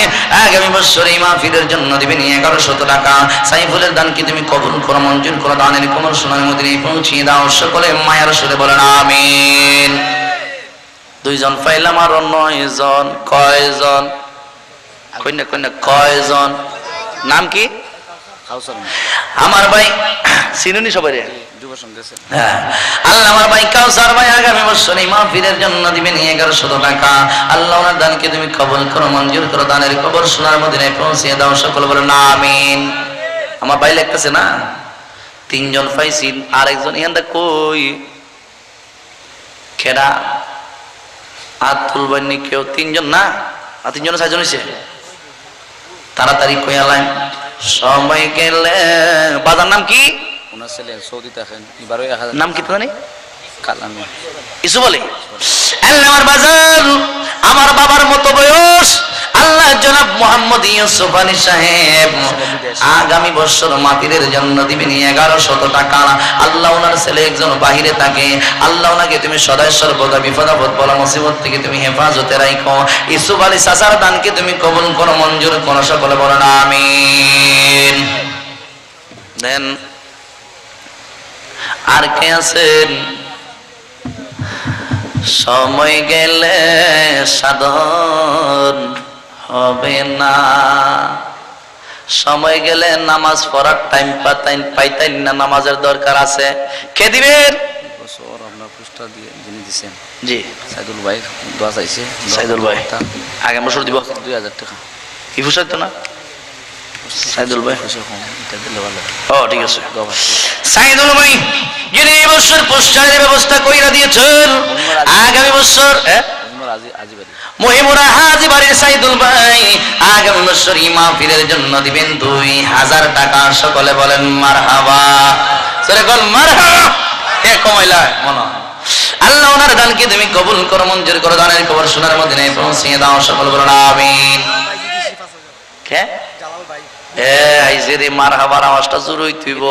আগামী বছর এই মাহফিলের জন্য দিবেন 1100 টাকা। সাইফুলের দান কি তুমি কবুল করো, মঞ্জুর করো। দানের কোমল সোনার মদিনায় পৌঁছিয়ে দাও। সকলে মায়ের সুরে বলেন আমিন। 2 জন পাইলাম, আর 9 জন। কয়জন? কইনা কইনা কয়জন? নাম কি? আমার ভাই চিনুনি সবাই রে? হ্যাঁ, আল্লাহ আমার ভাই কাউসার ভাই আগামী বছর এই মাহফিলের জন্য দিবেন 1100 টাকা। আল্লাহ ওনার দানকে তুমি কবুল করো, মঞ্জুর করো। দানের কবর সোনার মদিনায় পৌঁছিয়ে দাও। সকল বলেন আমিন। আমার ভাই লিখতেছে না 3 জন পাইছি, আরেকজন এখানটা কই? খেরা আতুল বানি কেউ? 3 জন না? 3 জন 6 জন হইছে? তাড়াতাড়ি কই আলাই সময় গেলে। বাজার নাম কি? ওনার ছেলে সৌদি থাকেন, এবারও 1000 নাম কি জানি? কালামি কিছু বলে। আল্লাহ আমার বাজার, আমার বাবার মতো বয়স আল্লাহ জনাব মোহাম্মদ ইউসুফ আলী সাহেব আগামী বছর মাহফিলের জন্য দিবেন 1100 টাকা। আল্লাহ ওনার ছেলে একজন বাহিরে থাকে, আল্লাহ ওনাকে তুমি সদাই সর্বদা বিপদ আপদ বলা মুসিবত থেকে তুমি হেফাজতে রাখো। ইউসুফ আলী চাচার দানকে তুমি কবুল করো, মঞ্জুর করো। সকলে বলেন আমিন। দেন আর কে আছেন? সময় গেলে সাধন হবে না, সময় গেলে নামাজ পড়ার টাইম পাইতেন না। নামাজের দরকার আছে। কে দিবেন? বছর আপনার পুরস্কার দিয়ে যিনি দিচ্ছেন জি সাইদুল ভাই দোয়া চাইছে। সাইদুল ভাই আগামী বছর দিব 2000 টাকা। কি পুরস্কার তো না সাইদুল ভাই? ও ঠিক আছে। সাইদুল ভাই যিনি এই বছর পুরস্কারের ব্যবস্থা কইরা দিয়েছেন আগামী বছর মহিমুরা হাজি বাড়ির সাইদুল ভাই আগামী বছর এই মাহফিলের জন্য দিবেন 2000 টাকা। সকলে বলেন মারহাবা। সরে বল মারহাবা। এ কমাইলা মনো। আল্লাহ ওনার দানকে তুমি কবুল করো, মঞ্জুর করো। দানের খবর সোনার মদিনায় পৌঁছিয়ে দাও। সকলে বলেন আমিন। কে? এ আইছে রে মারহাবার আওয়াজটা জোরে হইতিব।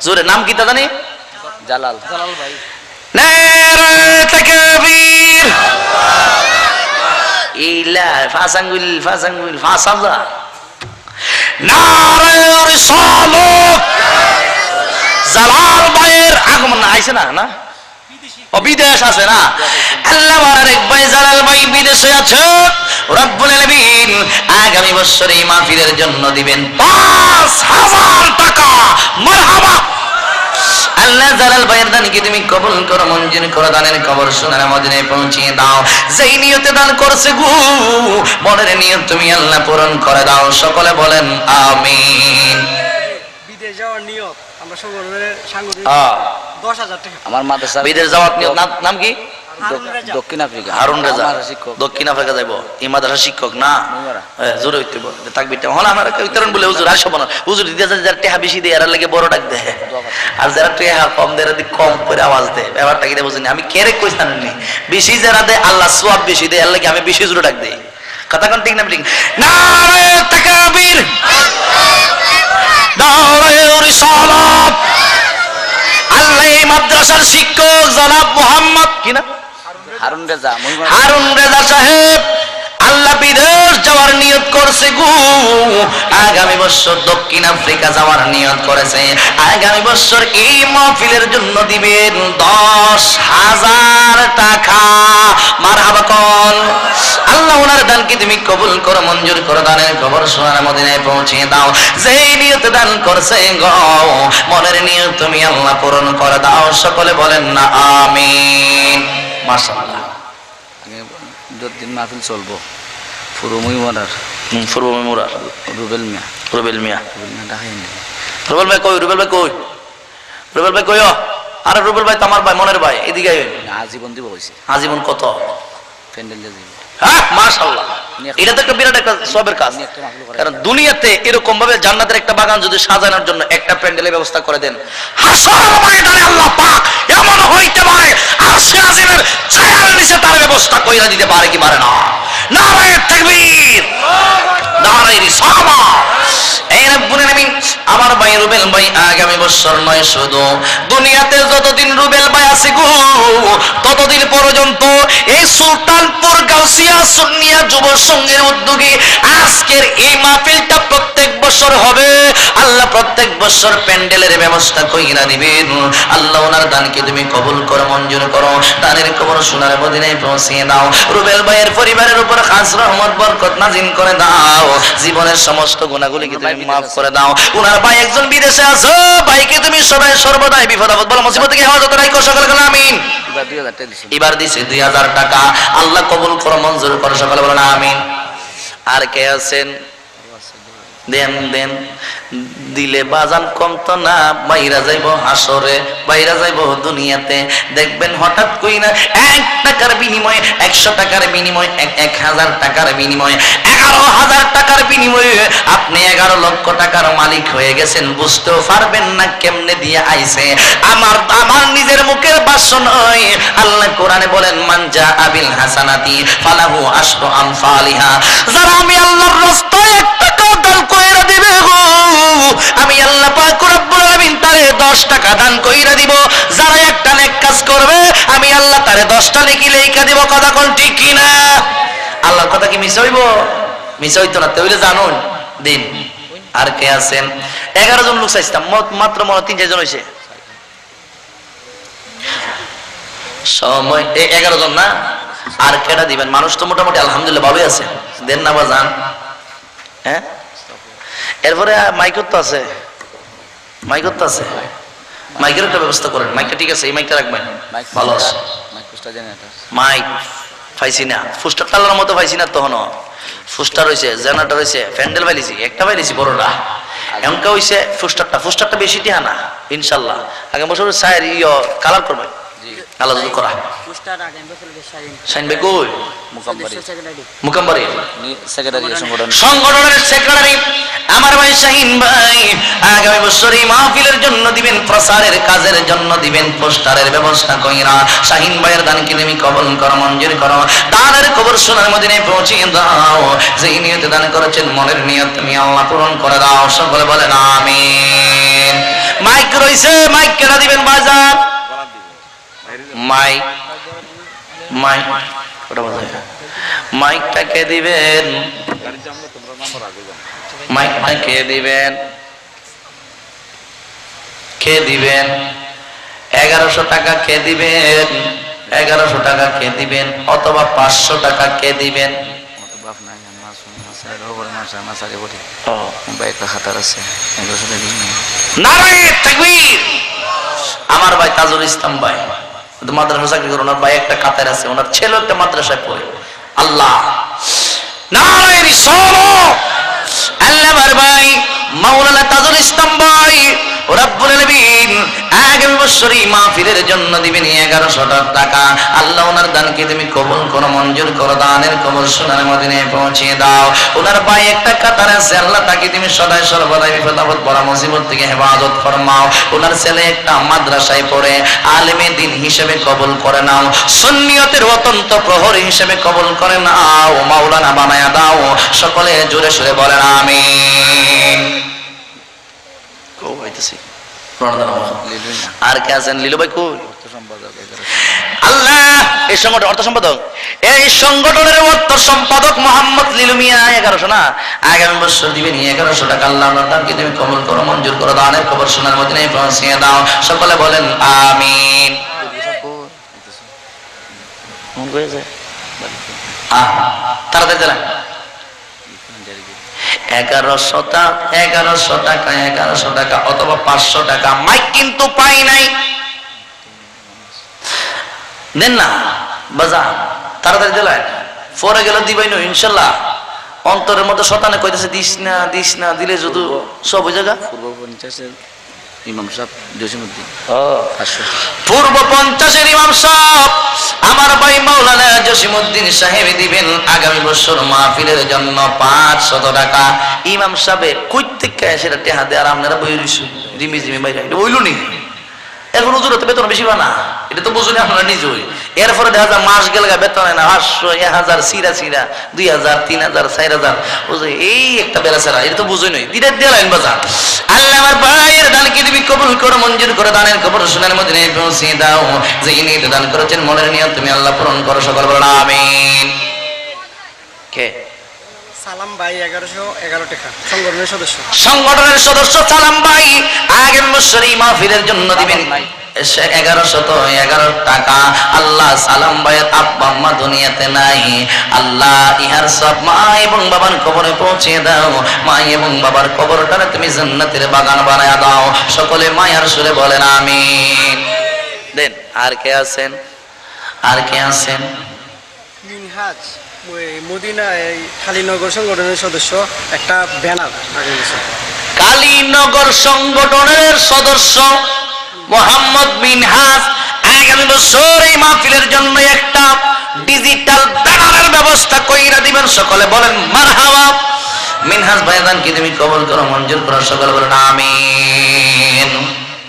জোরে নাম কি তা জানি? জালাল ভাই। নারে তাকবীর। ইলা ফাসাঙ্গুল ফাসাজা। নারে রিসালাত। জালাল ভাইয়ের আগমন আইছে না? না ও বিদেশ আছে না? আল্লাহ আরেক ভাই জালাল ভাই বিদেশে আছে। রব্বুল আলামিন আগামী বছর এই মাহফিলের জন্য দিবেন 5000 টাকা। মারহাবা। আল্লাহ জালাল ভাইয়ের দানকে তুমি কবুল করো, মঞ্জুর করো। দানের খবর সোনার মদিনায় পৌঁছিয়ে দাও। যেই নিয়তে দান করছে গো মনের নিয়ত তুমি আল্লাহ পূরণ করে দাও। সকলে বলেন আমিন। বিদেশ যাওয়ার নিয়ত আমরা সংগঠনের সাংগঠনিক 10,000 টাকা। আমার মাদ্রাসা বিদেশ যাওয়ার নিয়ত নাম কি? দক্ষিণ আফ্রিকা। হারুন রেজা শিক্ষক। দক্ষিণ আফ্রিকা যাইব। এই মাদ্রাসা শিক্ষক না? জোরে হইতে তাকবীরটা হল। আমরা উত্তরণ বলে হুজুর আর সব না। হুজুর দিতে যারা টাকা বেশি দেয় এর লাগে বড় ডাক দেয়, আর যারা টাকা কম দেয় এরা কম করে আওয়াজ দেয়। ব্যাপারটা কি বুঝিনি আমি। কেরে কইছ জানেননি? বেশি যারা দেয় আল্লাহ সওয়াব বেশি দেয়, এর লাগে আমি বেশি জোরে ডাক দেই। কথা কোন ঠিক না? ঠিক। নারে তাকবীর। মাদ্রাসার শিক্ষক জনাব মোহাম্মদ কিনা হারুন রেজা হারুন রেজা সাহেব আল্লাহ বিদেশ যাওয়ার নিয়ত করছে গো, আগামী বছর দক্ষিণ আফ্রিকা যাওয়ার নিয়ত করেছে। আগামী বছর এই মাহফিলের জন্য দিবেন 10,000 টাকা। মারহাবা কল। আল্লাহ ওনার দানকে তুমি কবুল করো, মঞ্জুর করো, দানের খবর সোনার মদিনায় পৌঁছে দাও। যেই নিয়ত দান করছে গো, মনের নিয়ত তুমি আল্লাহ পূরণ করে দাও। সকলে বলেন না আমিন। মাশাআল্লাহ। দিন মাহফিল চলবো ফুরুমুই মরার পূর্ব মেমোরা রুবেল মিয়া রুবেল মিয়া ঢাকাই রুবেল ভাই কই? রুবেল ভাই কই? রুবেল ভাই কই? আরে রুবেল ভাই তো আমার ভাই, মনের ভাই। এদিকে আইন। আজীবন দিব হয়েছে আজীবন কত? প্যান্ডেল দিয়ে দিব। হ্যাঁ মাশাআল্লাহ, এটা তো একটা বিরাট একটা সবের কাজ। কারণ দুনিয়াতে এরকম ভাবে জান্নাতের একটা বাগান যদি সাজানোর জন্য একটা প্যান্ডেলের ব্যবস্থা করে দেন, হাসরের ময়দানে আল্লাহ পাক এমন হইতে পারে আরশে আজিমের ছায়ার নিচে তার ব্যবস্থা কইরা দিতে পারে কি পারে না? নারায়ে তাকবীর, নারায়ে রিসালাত। এই রব্বুল আলামিন আমার ভাই রুবেল ভাই আগামী বছর নয়, শুধু দুনিয়াতে যতদিন রুবেল ভাই আছে গো, ততদিন পর্যন্ত এই সুলতানপুর গাউসিয়া সুন্নিয়া যুব সংঘের উদ্যোগে আজকের এই মাহফিলটা প্রত্যেক বছর হবে। আল্লাহ প্রত্যেক বছর প্যান্ডেলের ব্যবস্থা কইরা দিবেন। আল্লাহ ওনার দানকে তুমি কবুল করো, মঞ্জুর করো, দানের খবর সোনার মদিনায় পৌঁছে দাও। রুবেল ভাইয়ের পরিবারের উপর খাস রহমত বরকত নাজিল করে দাও। জীবনের সমস্ত গুনাহগুলিকে তুমি মাফ করে দাও। ওনার ভাই একজন বিদেশে আছে, ভাইকে তুমি সবাই সর্বদাই বিপদ আপদ বলো মুসিবত থেকে হেফাজত রাখো। সকলে বলেন আমিন। এবার 2000 টাকা দিছি। এবার দিছে 2000 টাকা। আল্লাহ কবুল করো, মঞ্জুর করো, সকলে বলেন আমিন। আর কে আছেন? দেন দেন, দিলে বাজান কমতো না, বাইরা যাইব হাসরে, বাইরা যাইব দুনিয়াতে। দেখবেন হঠাৎ কই না 1 টাকার বিনিময়ে 100 টাকার বিনিময়ে 1000 টাকার বিনিময়ে 11,000 টাকার বিনিময়ে আপনি 11 লক্ষ টাকার মালিক হয়ে গেছেন। বুঝতেও পারবেন না কেমনে দিয়ে আইছে। আমার নিজের মুখের ভাষ্য নয়, আল্লাহ কোরআনে বলেন মান জাআ বিল হাসানাতি ফালাহু আশরু আমসালিহা। যারা আমি আল্লাহর রাস্তায় 1 টাকা দান কইরা দিবে গো, আমি আল্লাহ পাক রব্বুল আলামিন তারে 10 টাকা দান কইরা দিব। যারা একটা নেক কাজ করবে, আমি আল্লাহ তারে 10টা নেকি লেখা দিব। কথা কোন ঠিক কি না? আল্লাহর কথা কি মিস হইব? মিস হইতো না, তাইলে জানুন দিন। আর কে আছেন? 11 জন লোক চাইছিলাম, মাত্র মনে 3-4 জন হইছে। সময় 11 জন না? আর কেটা দিবেন? মানুষ তো মোটামুটি আলহামদুলিল্লাহ ভালোই আছে, দেন না বাজান। হ্যাঁ, এরপরে মাইকর তো আছে, মাইকর তো আছে, মাইকের একটা ব্যবস্থা করেন। মাইকটা ঠিক আছে, এই মাইকটা রাখবেন, ভালো আছে। মাইক পাইছি না, ফুস্টার টালার মতো পাইছি না, তখনও ফুস্টার হয়েছে, জেনারেটর হয়েছে, প্যান্ডেল পাইছি, একটা পাইছি বড়টা, এমনকা হয়েছে ফুস্টারটা বেশি টিহা না ইনশাল্লাহ। আগামী বছর সাইর কালার করবে, আল্লাহ যদি করা। শাইন ভাই কই? মুকাম্বারি সংগঠনের সেক্রেটারি আমার ভাই শাহিন ভাই আগামী বছর এই মাহফিলের জন্য দিবেন, প্রচারের কাজের জন্য দিবেন, পোস্টারের ব্যবস্থা কইরা। শাহিন ভাইয়ের দানকে তুমি কবুল করো, মঞ্জুর করো, দানের খবর সোনার মদিনায় পৌঁছে দাও। যেই নিয়তে দান করেছেন, মনের নিয়ত তুমি আল্লাহ পূরণ করে দাও। সকলে বলেন আমিন। মাইক রইছে, মাইক কেনা দিবেন বাজার? মাইক মাইক ওটা বাজায়, মাইকটা কে দিবেন? মাইকটা কে দিবেন? কে দিবেন? 1100 টাকা কে দিবেন? 1100 টাকা কে দিবেন? অথবা 500 টাকা কে দিবেন? নারায়ে তাকবীর। আমার ভাই তাজুল ইসলাম ভাই মাদ্রাসা চাকরি করে, ওনার ভাই একটা কাতার আছে, ওনার ছেলে একটা মাদ্রাসায় পড়ে। আল্লাহ নারায়ে রিসালাত। আল্লাহ ভাই মাওলানা তাজুল ইসলাম ভাই রব্বুল আলামিন আগামী বছর এই মাহফিলের জন্য দিবেন 1100 টাকা। আল্লাহ ওনার দানকে তুমি কবুল করো, মঞ্জুর করো, দানের কবর সোনার মদিনায় পৌঁছে দাও। ওনার ভাই একটা কাতার আছে, আল্লাহ তাকে তুমি সদাই সর্বদাই বিপদ আপদ বড় মুসিবত থেকে হেফাজত ফরমাও। ওনার ছেলে একটা মাদ্রাসায় পড়ে, আলেমে দিন হিসেবে কবুল করে নাও, সুন্নিয়তের অত্যন্ত প্রহরী হিসেবে কবুল করে নাও, মাওলানা বানায়া দাও। সকলে জোরে সোরে বলেন আমিন। আর কে আছেন লিলু ভাই কই? অর্থ সম্পাদক 1100 আল্লাহ এই সংগঠন অর্থ সম্পাদক, এই সংগঠনের অর্থ সম্পাদক মোহাম্মদ লিলু মিয়া 1100 না, আগামী বছর দিবেন 1100 টাকা। আল্লাহ দানকে তুমি কবুল করো, মঞ্জুর করো, দানের খবর শোনার মদিনায় পৌঁছিয়ে দাও। সকলে বলেন আমিন। মন করেছে তাড়াতাড়ি দিলাম 1100 টাকা অথবা 500 টাকা। মাইক কিন্তু পাই নাই, দেন না বাজা, তাড়াতাড়ি দিলেন, পরে গেলে দিবাই না ইনশাল্লাহ। অন্তরের মধ্যে শতানে কইতেছে দিস না, দিলে যদি সব ওই জায়গা পূর্ব 50-এর ইমাম সাহেব জসিমউদ্দিন পূর্ব 50-এর ইমাম সাহেব আমার ভাই মাওলানা জসিমউদ্দিন সাহেব দিবেন আগামী বছর মাহফিলের জন্য 500 টাকা। ইমাম সাহেব কই থেকে সেটা টেহা দেয় আর আপনারা বই রইছেন রিমি বাইরে বইল নি। এখন হুজুর তো বেতন বেশি না, এটা তো বুঝুনি আপনারা নিজেই। এরপরে দেখা যায় মাস গেলে বেতন হয় না 500 1000 সিরা 2000 3000 4000 বুঝে এই একটা বেড়াছেরা, এটা তো বুঝুই নই। দিলে দিয়ে লাইন বাজার। আল্লাহ আমার ভাইয়ের দানকে তুমি কবুল করো, মঞ্জুর করো, দানের খবর শোনার মধ্যে পৌঁছে দাও। যে নিয়ত দান করেছেন মনের নিয়ত তুমি আল্লাহ পূরণ করো, সকল বলেন আমিন। কে? সালাম ভাই 1111 টাকা সংগঠনের সদস্য। সংগঠনের সদস্য সালাম ভাই আগের বছর এই মাহফিলের জন্য দিবেন 1111 টাকা। আল্লাহ সালাম ভাইয়ের আব্বা আম্মা দুনিয়াতে নাই, আল্লাহ ইহার সব মা এবং বাবার কবরে পৌঁছে দাও। মা এবং বাবার কবরটারে তুমি জান্নাতের বাগান বানায় দাও। সকলে মায়ার সুরে বলেন আমিন। দেন আর কে আছেন? মিনহাজ মদিনা এই কালীনগর সংগঠনের সদস্য, একটা ব্যানার আগে গেছে। কালীনগর সংগঠনের সদস্য মোহাম্মদ মিনহাজ আগামী বছর এই মাহফিলের জন্য একটা ডিজিটাল ব্যানারের ব্যবস্থা কইরা দিবেন। সকলে বলেন মারহাবা। মিনহাজ ভাইজান কি তুমি কবুল করো, মঞ্জুর করো, সকলে বলেন আমিন।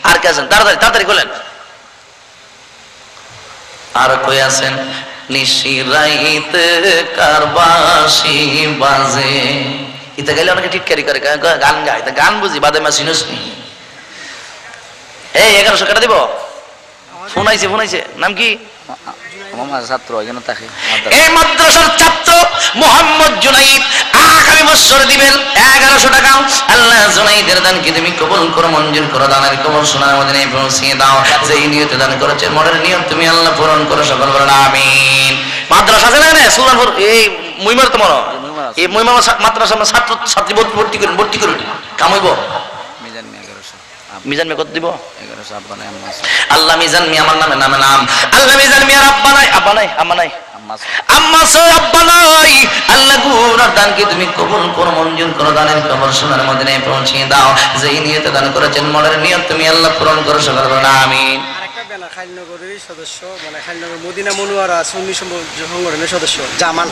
আর কে আছেন? তাড়াতাড়ি বলেন। আর কই আছেন? নিশিরাইতে কারবাসি বাজে, ইতে গেলে অনেকে টিটকারি করে, গান গায়, গান বুঝি বাদে মা সিনুস নি। এই 1100 টাকা দিব। ফোন আইছে, নাম কি? আমার ছাত্র এখানে থাকে এই মাদ্রাসার ছাত্র মোহাম্মদ জুনাইদ আগামী বছর দিবেন 1100 টাকা। আল্লাহ জুনাইদের দানকে তুমি কবুল করো, মঞ্জুর করো, দানের কবর শোনার মদিনায় পৌঁছিয়ে দাও। যেই নিয়তে দান করেছে মনের নিয়ত তুমি আল্লাহ পূরণ করো, সকল বলেন আমিন। মাদ্রাসা আছে না সুলতানপুর এই মুইমার তো মনে এই মুইমা মাদ্রাসা ছাত্র ছাত্রী ভর্তি করুন কামাইব। মিজান মিয়া কত দিব? 1100 আব্বা নাই আল্লাহ মিজান মিয়া আমার নামে নাম। আল্লাহ মিজান মিয়ার আব্বা নাই আম্মা নাই আল্লাহ গুনার দানকে তুমি কবুল করো, মঞ্জুর করো, দানের খবর শোনার মদিনায় পৌঁছিয়ে দাও। যেই নিয়তে দান করেছেন মনের নিয়ত তুমি আল্লাহ পূরণ করো, সকল বলেন আমিন। আরেকটা ব্যানার খালিনগরের সদস্য, মানে খালিনগর মদিনা মনোয়ারা সুন্নি সংগঠনের সদস্য জামাল।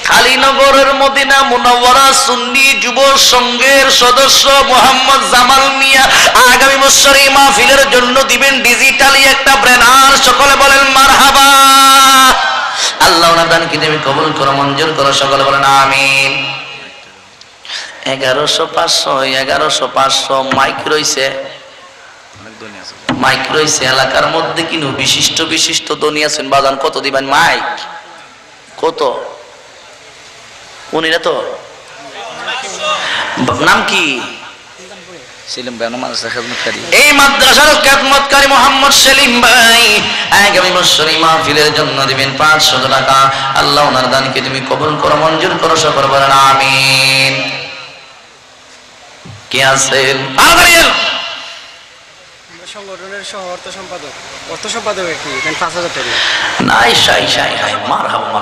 কালীনগরের মদিনা মুনাওয়ারা সুন্নি যুব সংঘের সদস্য মোহাম্মদ জামাল মিয়া আগামী বছর এই মাহফিলের জন্য দিবেন ডিজিটালি একটা ব্যানার। সকলে বলেন মারহাবা। আল্লাহ ওনার দানকে তুমি কবুল করো, মঞ্জুর করো, সকলে বলেন আমিন। 1100 মাইক রইছে, এলাকার মধ্যে কিনু বিশিষ্ট ধনী আছেন। বাজান কত দিবেন মাইক? কত? উনি না তো নাম কি? সেলিম ভাই মাদ্রাসা খেদমতকারী। এই মাদ্রাসার খেদমতকারী মোহাম্মদ সেলিম ভাই আগামী বছর এই মাহফিলের জন্য দিবেন 500 টাকা। আল্লাহ ওনার দানকে তুমি কবুল করো, মঞ্জুর করো, সকল বলেন আমিন। কে আছেন? সংগঠনের সহ অর্থ সম্পাদক কি 5000 টাকা নাই শাই মারহাবা।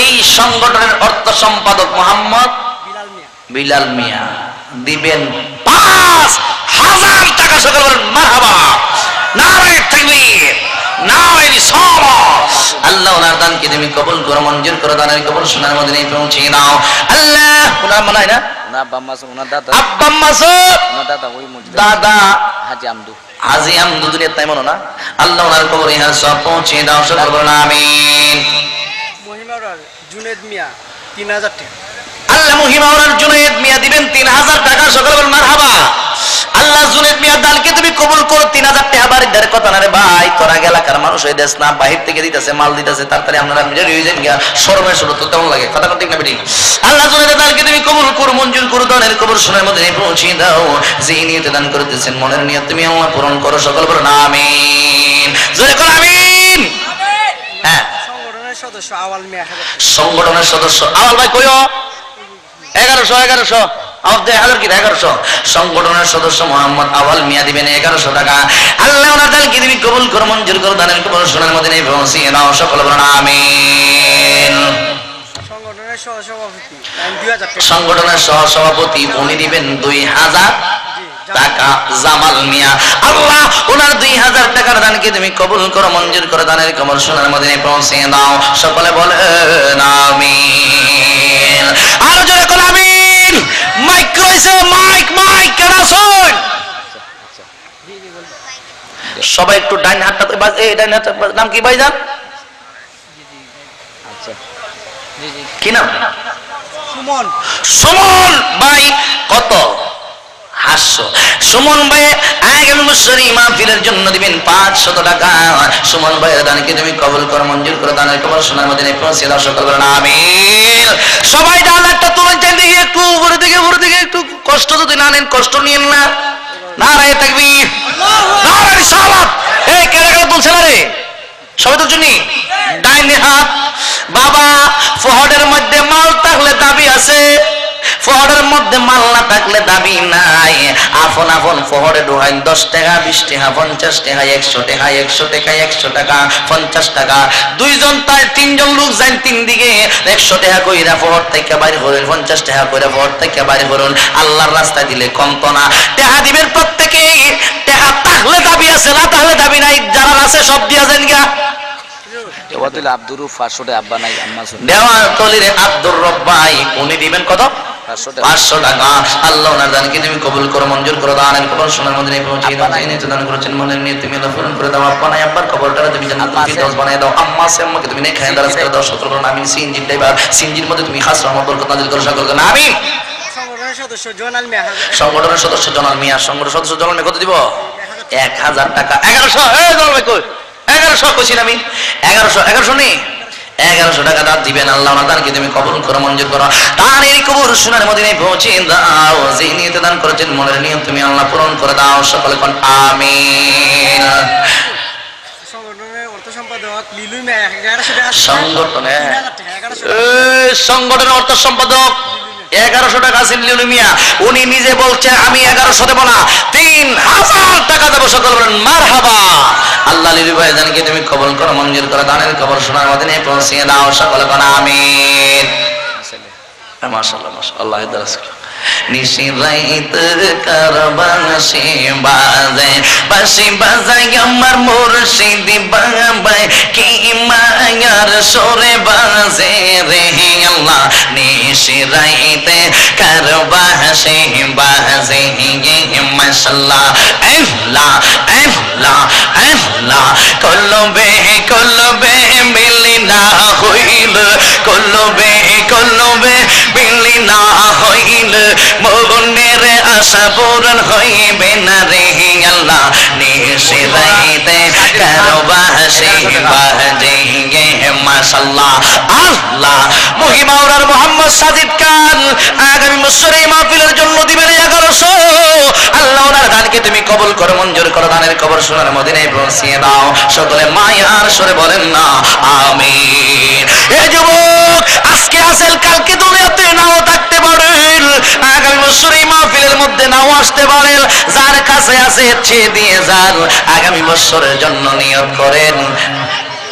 এই সংগঠনের অর্থ সম্পাদক মোহাম্মদ বিলাল মিয়া দিবেন 5000 টাকা। সকল বলেন মারহাবা। নারে তাকবীর, নারে রিসালাত। আল্লাহ ওনার দানকে তুমি কবুল করো, মঞ্জুর করো, দানের কবর শোনার মদিনায় পৌঁছিয়ে দাও। আল্লাহ ওনার মানায় না ওনার দাদা ওই দাদা হাজি আমদু দুনিয়ার তাই মনো না। আল্লাহ ওনার কবরে ইহা সব পৌঁছিয়ে দাও, সকল বলেন আমিন। জুনেদ মিয়া 3000 টাকা। আল্লাহ মহিমাওয়ালার জুনায়েদ মিয়া দিবেন 3000 টাকা। সকল বলেন মারহাবা। আল্লাহ জুনায়েদ মিয়ার দানকে তুমি কবুল 3000 টাকা বাড়ির ধারে কথা না রে ভাই, তোরা এলাকার মানুষ হয়ে দেশ না, বাহির থেকে দিতেছে মাল দিতেছে, তাড়াতাড়ি আপনারা রেডি হয়ে যান গিয়া, শরমের শুরু তো তেমন লাগে, কথা ঠিক না বেটি? আল্লাহ জোরে দানকে তুমি কবুল করো, মঞ্জুর করো, দানের কবর শোনার মধ্যে পৌঁছে দাও। যে নিয়তে দান করতেছেন মনের নিয়ত তুমি আল্লাহ পূরণ করো, সকল বলো আমিন, জোরে করো আমিন। হ্যাঁ, সংগঠনের সদস্য আওয়াল মিয়া। সংগঠনের সদস্য আওয়াল ভাই কইও 1100 1100 সংগঠনের সদস্য মোহাম্মদ আওয়াল মিয়া দিবেন 1100 টাকা। আল্লাহ ওনার দানকে তুমি কবুল করো, মঞ্জুর করো, দানের কবর শোনার মধ্যে পৌঁছিয়ে দাও, সকল বলো আমিন। সংগঠনের সহসভাপতি 2000 টাকা। সংগঠনের সহসভাপতি উনি দিবেন 2000 টাকা, জামাল মিয়া। আল্লাহ ওনার 2000 টাকার দানকে তুমি কবুল করো, মঞ্জুর করো, দানের কবর শোনার মধ্যে পৌঁছিয়ে দাও, সকলে বলেন আমিন। আরো জোরে করো আমিন। মাইক রয়েছে, মাইক মাইক কেনা শুন, সবাই একটু ডাইন হাতটা, এই ডাইন হাতটা নাম কি ভাইজান? আচ্ছা জি জি কি নাম? সুমন। সুমন ভাই কত হাস্য। সুমন ভাই আগামী বছর মাহফিলের জন্য দিবেন 500 টাকা। সুমন ভাইয়ের দানকে তুমি কবুল করো, মঞ্জুর করো, দানের কবর শোনার মধ্যে পৌঁছে দাও, সকল বলেন আমিন। সবাই ডান হাতটা তুলেন, চাই দেখি একটু উপরে দিকে একটু কষ্ট যদি না নেন, কষ্ট নিয়েন না। নারায়ে তাকবীর, নারায়ে রিসালাত। এই কেন তুলছে না রে? সবাই তুলছেন নি? ডাইনে হাত। বাবা ফহরের মধ্যে মাল থাকলে দাবি আছে, ফহরের মধ্যে মাল না থাকলে দাবি নাই। আপন আপন ফহরে ঢোকাই 10 টাকা, 20 টাকা, 50 টাকা, 100 টাকা, 100 টাকা, 100 টাকা, 50 টাকা। দুইজন তাই 3জন লোক যান 3 দিকে 100 টাকা কইরা ফহর থেকে বাইরে করুন, 50 টাকা কইরা ফহর থেকে বাইরে করুন। আল্লাহর রাস্তায় দিলে কম তো না, টাকা দিবেন প্রত্যেকে। টাকা থাকলে দাবি আছে, না তাহলে দাবি নাই। যারা আছে সব দিয়া যান গা। দেওয়াতুল আব্দুর 500 টাকা, আব্বা নাই আম্মা শুন দেওয়াতলির আব্দুর রব্বাই উনি দিবেন কত? 500 টাকা। 500 টাকা। আল্লাহ ওনার দানকে তুমি কবুল করো, মঞ্জুর করো, দানের কবর শোনার মধ্যে পৌঁছে দাও। যিনি দান করেছেন মনের নিয়ে তুমি আল্লাহ পূরণ করে দাও। আব্বা নাই, আব্বার কবরটা তুমি জান্নাতুল ফিরদাউস বানায় দাও। আম্মা আছে, আম্মাকে তুমি নেখায় দারাজ করে দাও, সকল বলেন আমিন। সিনজির ড্রাইভার, সিনজির মধ্যে তুমি খাস রহমত বরকত নাজিল করো, সকল বলেন আমিন। সংগঠনের সদস্য জোনাল মিয়া। সংগঠনের সদস্য জনাল মিয়া, সংগঠনের সদস্য জনাল মিয়া কত দিব? 1000 টাকা। 1100 এই জনাল ভাই কই? 1100 কইছিলাম আমি। 1100 নেই, 1100 টাকা দান দিবেন। আল্লাহ ওনার দানকে তুমি কবুল করো, মঞ্জুর করো, দানের কবর শোনার মদিনায় পৌঁছে দাও। যে নিয়তে দান করেছেন মনের নিয়ত তুমি আল্লাহ পূরণ করে দাও, সকলে কোন আমিন। সংগঠনের অর্থ সম্পাদক লিলু মিয়া 1100 টাকা। সংগঠনে 1100 টাকা। সংগঠনের অর্থ সম্পাদক 1100 টাকা আছেন লিলু মিয়া। উনি নিজে বলছে আমি 1100 দেব না, 3000 টাকা দেবো, সকল বলেন মারহাবা। আল্লাহ লিলু ভাই জানকে তুমি কবুল করো, মঞ্জুর করো, দানের কবর শোনার মদিনায় পৌঁছে দাও, সকলে কোন আমিন। মাশাআল্লাহ মাশাআল্লাহ। নিশি রাইত কারবাসি বাজে, বাসি বাজাই আমার মুর্শিদ বাবাই, কি মায়ার সরে বাজে রে আল্লাহ। নিশি রাইতে কারবাসি বাজে মাশাআল্লাহ। আল্লাহ আল্লাহ আল্লাহ। কলবে কলবে মিলি না হইল, কলবে কলবে মিলি না হইল, মনের আশা পূরণ হইবে না রে আল্লাহ। নিশি রাইতে কারবাসি বাজে মাশাআল্লাহ। আল্লাহ মহিমাউরার মোহাম্মদ সাজিদ খান আগামী বছরে মাহফিলের জন্য দিবেন 1100। আল্লাহ ওনার দানকে তুমি কবুল করো, মঞ্জুর করো, দানের কবর শোনার মদিনায় পৌঁছিয়ে দাও, সকলে মায়ার সরে বলেন না আমিন। এ যুবক আজকে আছেন, কালকে দুনিয়াতে নাও থাকতে পারেন, আগামী বছরে মাহফিলের মধ্যে নাও আসতে পারেন। যার কাছে আছে ছেড়ে দিয়ে যান, আগামী বছরের জন্য নিয়ত করেন।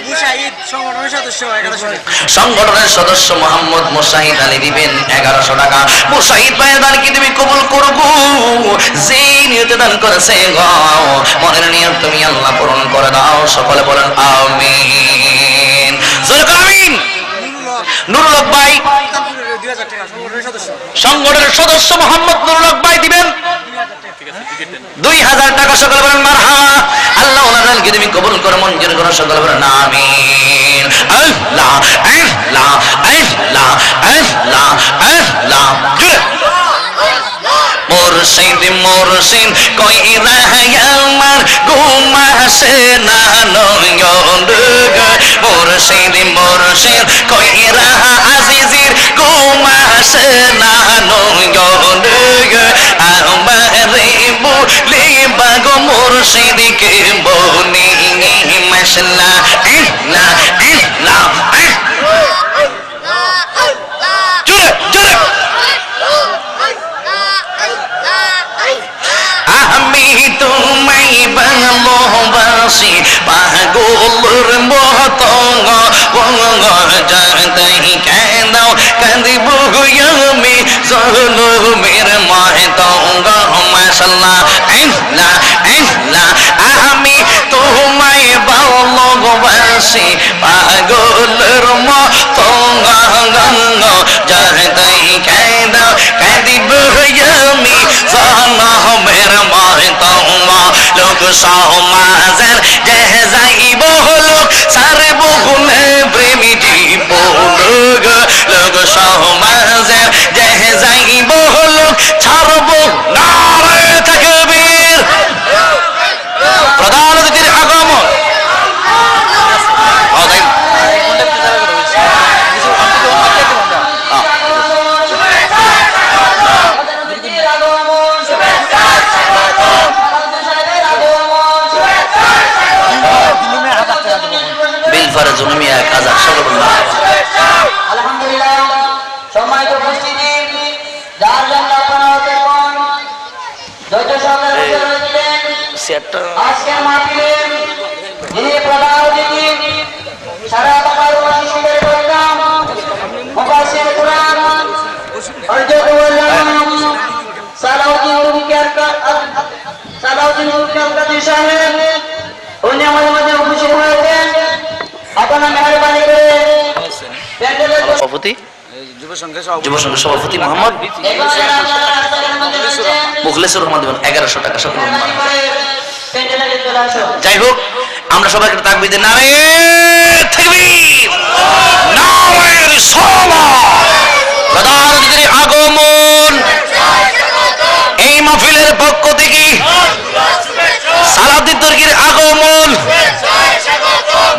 মুশাহিদ সংগঠনের সদস্য 1100 টাকা। সংগঠনের সদস্য মোহাম্মদ মুশাহিদ আলী দিবেন 1100 টাকা। মুশাহিদ ভাইয়ের দানকে তুমি কবুল করো গো, যে নিয়তে দান করেছে গো, মনের নিয়ত তুমি আল্লাহ পূরণ করে দাও, সকলে বলেন আমিন। জোরে আমিন। নুরুল হক ভাই 2000 টাকা সংগঠনের সদস্য। সংগঠনের সদস্য মোহাম্মদ নুরুল হক ভাই দিবেন 2000 টাকা, সকলে বলেন মারহাবা। আল্লাহ ওনার দানকে তুমি কবুল করো, মঞ্জুর করো, সকলে বলেন আমিন। আল্লাহ আল্লাহ আল্লাহ আল্লাহ আল্লাহ। মুর্শিদ মুর্শিদ কইরা আমার আসে না নয়ন মুর্শিদ মুর্শিদ কইরা আজিজির ঘুম আসে না নয়ন আমারে বলি বাগো মুর্শিদকে বনি মাশাল্লাহ ইল্লা ইল্লা জোরে জোরে আমি তোমায় ভালোবাসি পাগলের মতো যাই কেন কাঁদিব আমি জলমের মতো মাশাল্লাহ ইল্লা ইল্লা আমি তোমায় ভালোবাসি পাগলের মতো যাই কেন কাঁদিব আমি জলমের মতো লোক সমাজের যে যাইব লোক সারে বহুলে প্রেমী জীব লোক সমাজের যে যাইব লোক ছাড়ব নারে তাকবীর প্রধান অতিথির আগমন বিলফারে জুলমিয়া কাজা সাল্লাল্লাহু আলহামদুলিল্লাহ সম্মানিত উপস্থিতি যার জন্য আপনারা কোন ধৈর্য সহকারে বসে রয়েছিলেন সেটা আজকের মাহফিলে যিনি প্রধান অতিথি সারা বাংলার শিশুদের প্রোগ্রাম মুফাসসির কুরআন হযরত মাওলানা সালাউদ্দিন উলুম কাদের সাহেব উনি আমাদের মধ্যে উপস্থিত হয়েছেন আপনারা মেহরবানি করে প্যান্ডেলের সভাপতি যুব সংঘের যুব সংঘের সভাপতি মোহাম্মদ মুখলেসুর রহমান দেবেন 1100 টাকা সকল প্যান্ডেলে চলে আসো যাই হোক আমরা সবাই একটা তাকবীর দেন নারে তাকবীর নারে রিসালাত প্রধান অতিথির আগমন এই মাহফিলের পক্ষ থেকে সালাউদ্দিন তুর্কির আগমন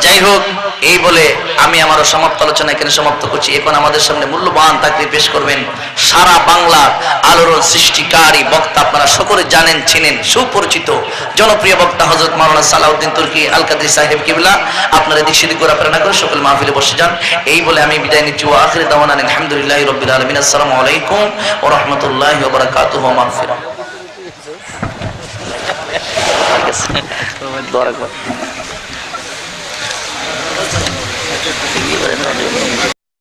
যাই হোক এই বলে আমি আমার সমাপ্ত আলোচনা এখানে সমাপ্ত করছি এখন আমাদের সামনে মূল্যবান তাকরীর পেশ করবেন সারা বাংলার আলোড়ন সৃষ্টিকারী বক্তা আপনারা সকলে জানেন চিনেন সুপরিচিত জনপ্রিয় বক্তা হযরত মাওলানা সালাউদ্দিন তুর্কি আল কাদরি সাহেব কিবলা আপনারা দিক সেদিক করে প্রেরণা করে সকল মাহফিলে বসে যান এই বলে আমি বিদায় নিচ্ছি ওয়া আখির দাওয়ানা আলহামদুলিল্লাহি রাব্বিল আলামিন আসসালামু আলাইকুম ওয়া রাহমাতুল্লাহি ওয়া বারাকাতুহু ওয়া মাগফিরাহ দোয়া রাখবেন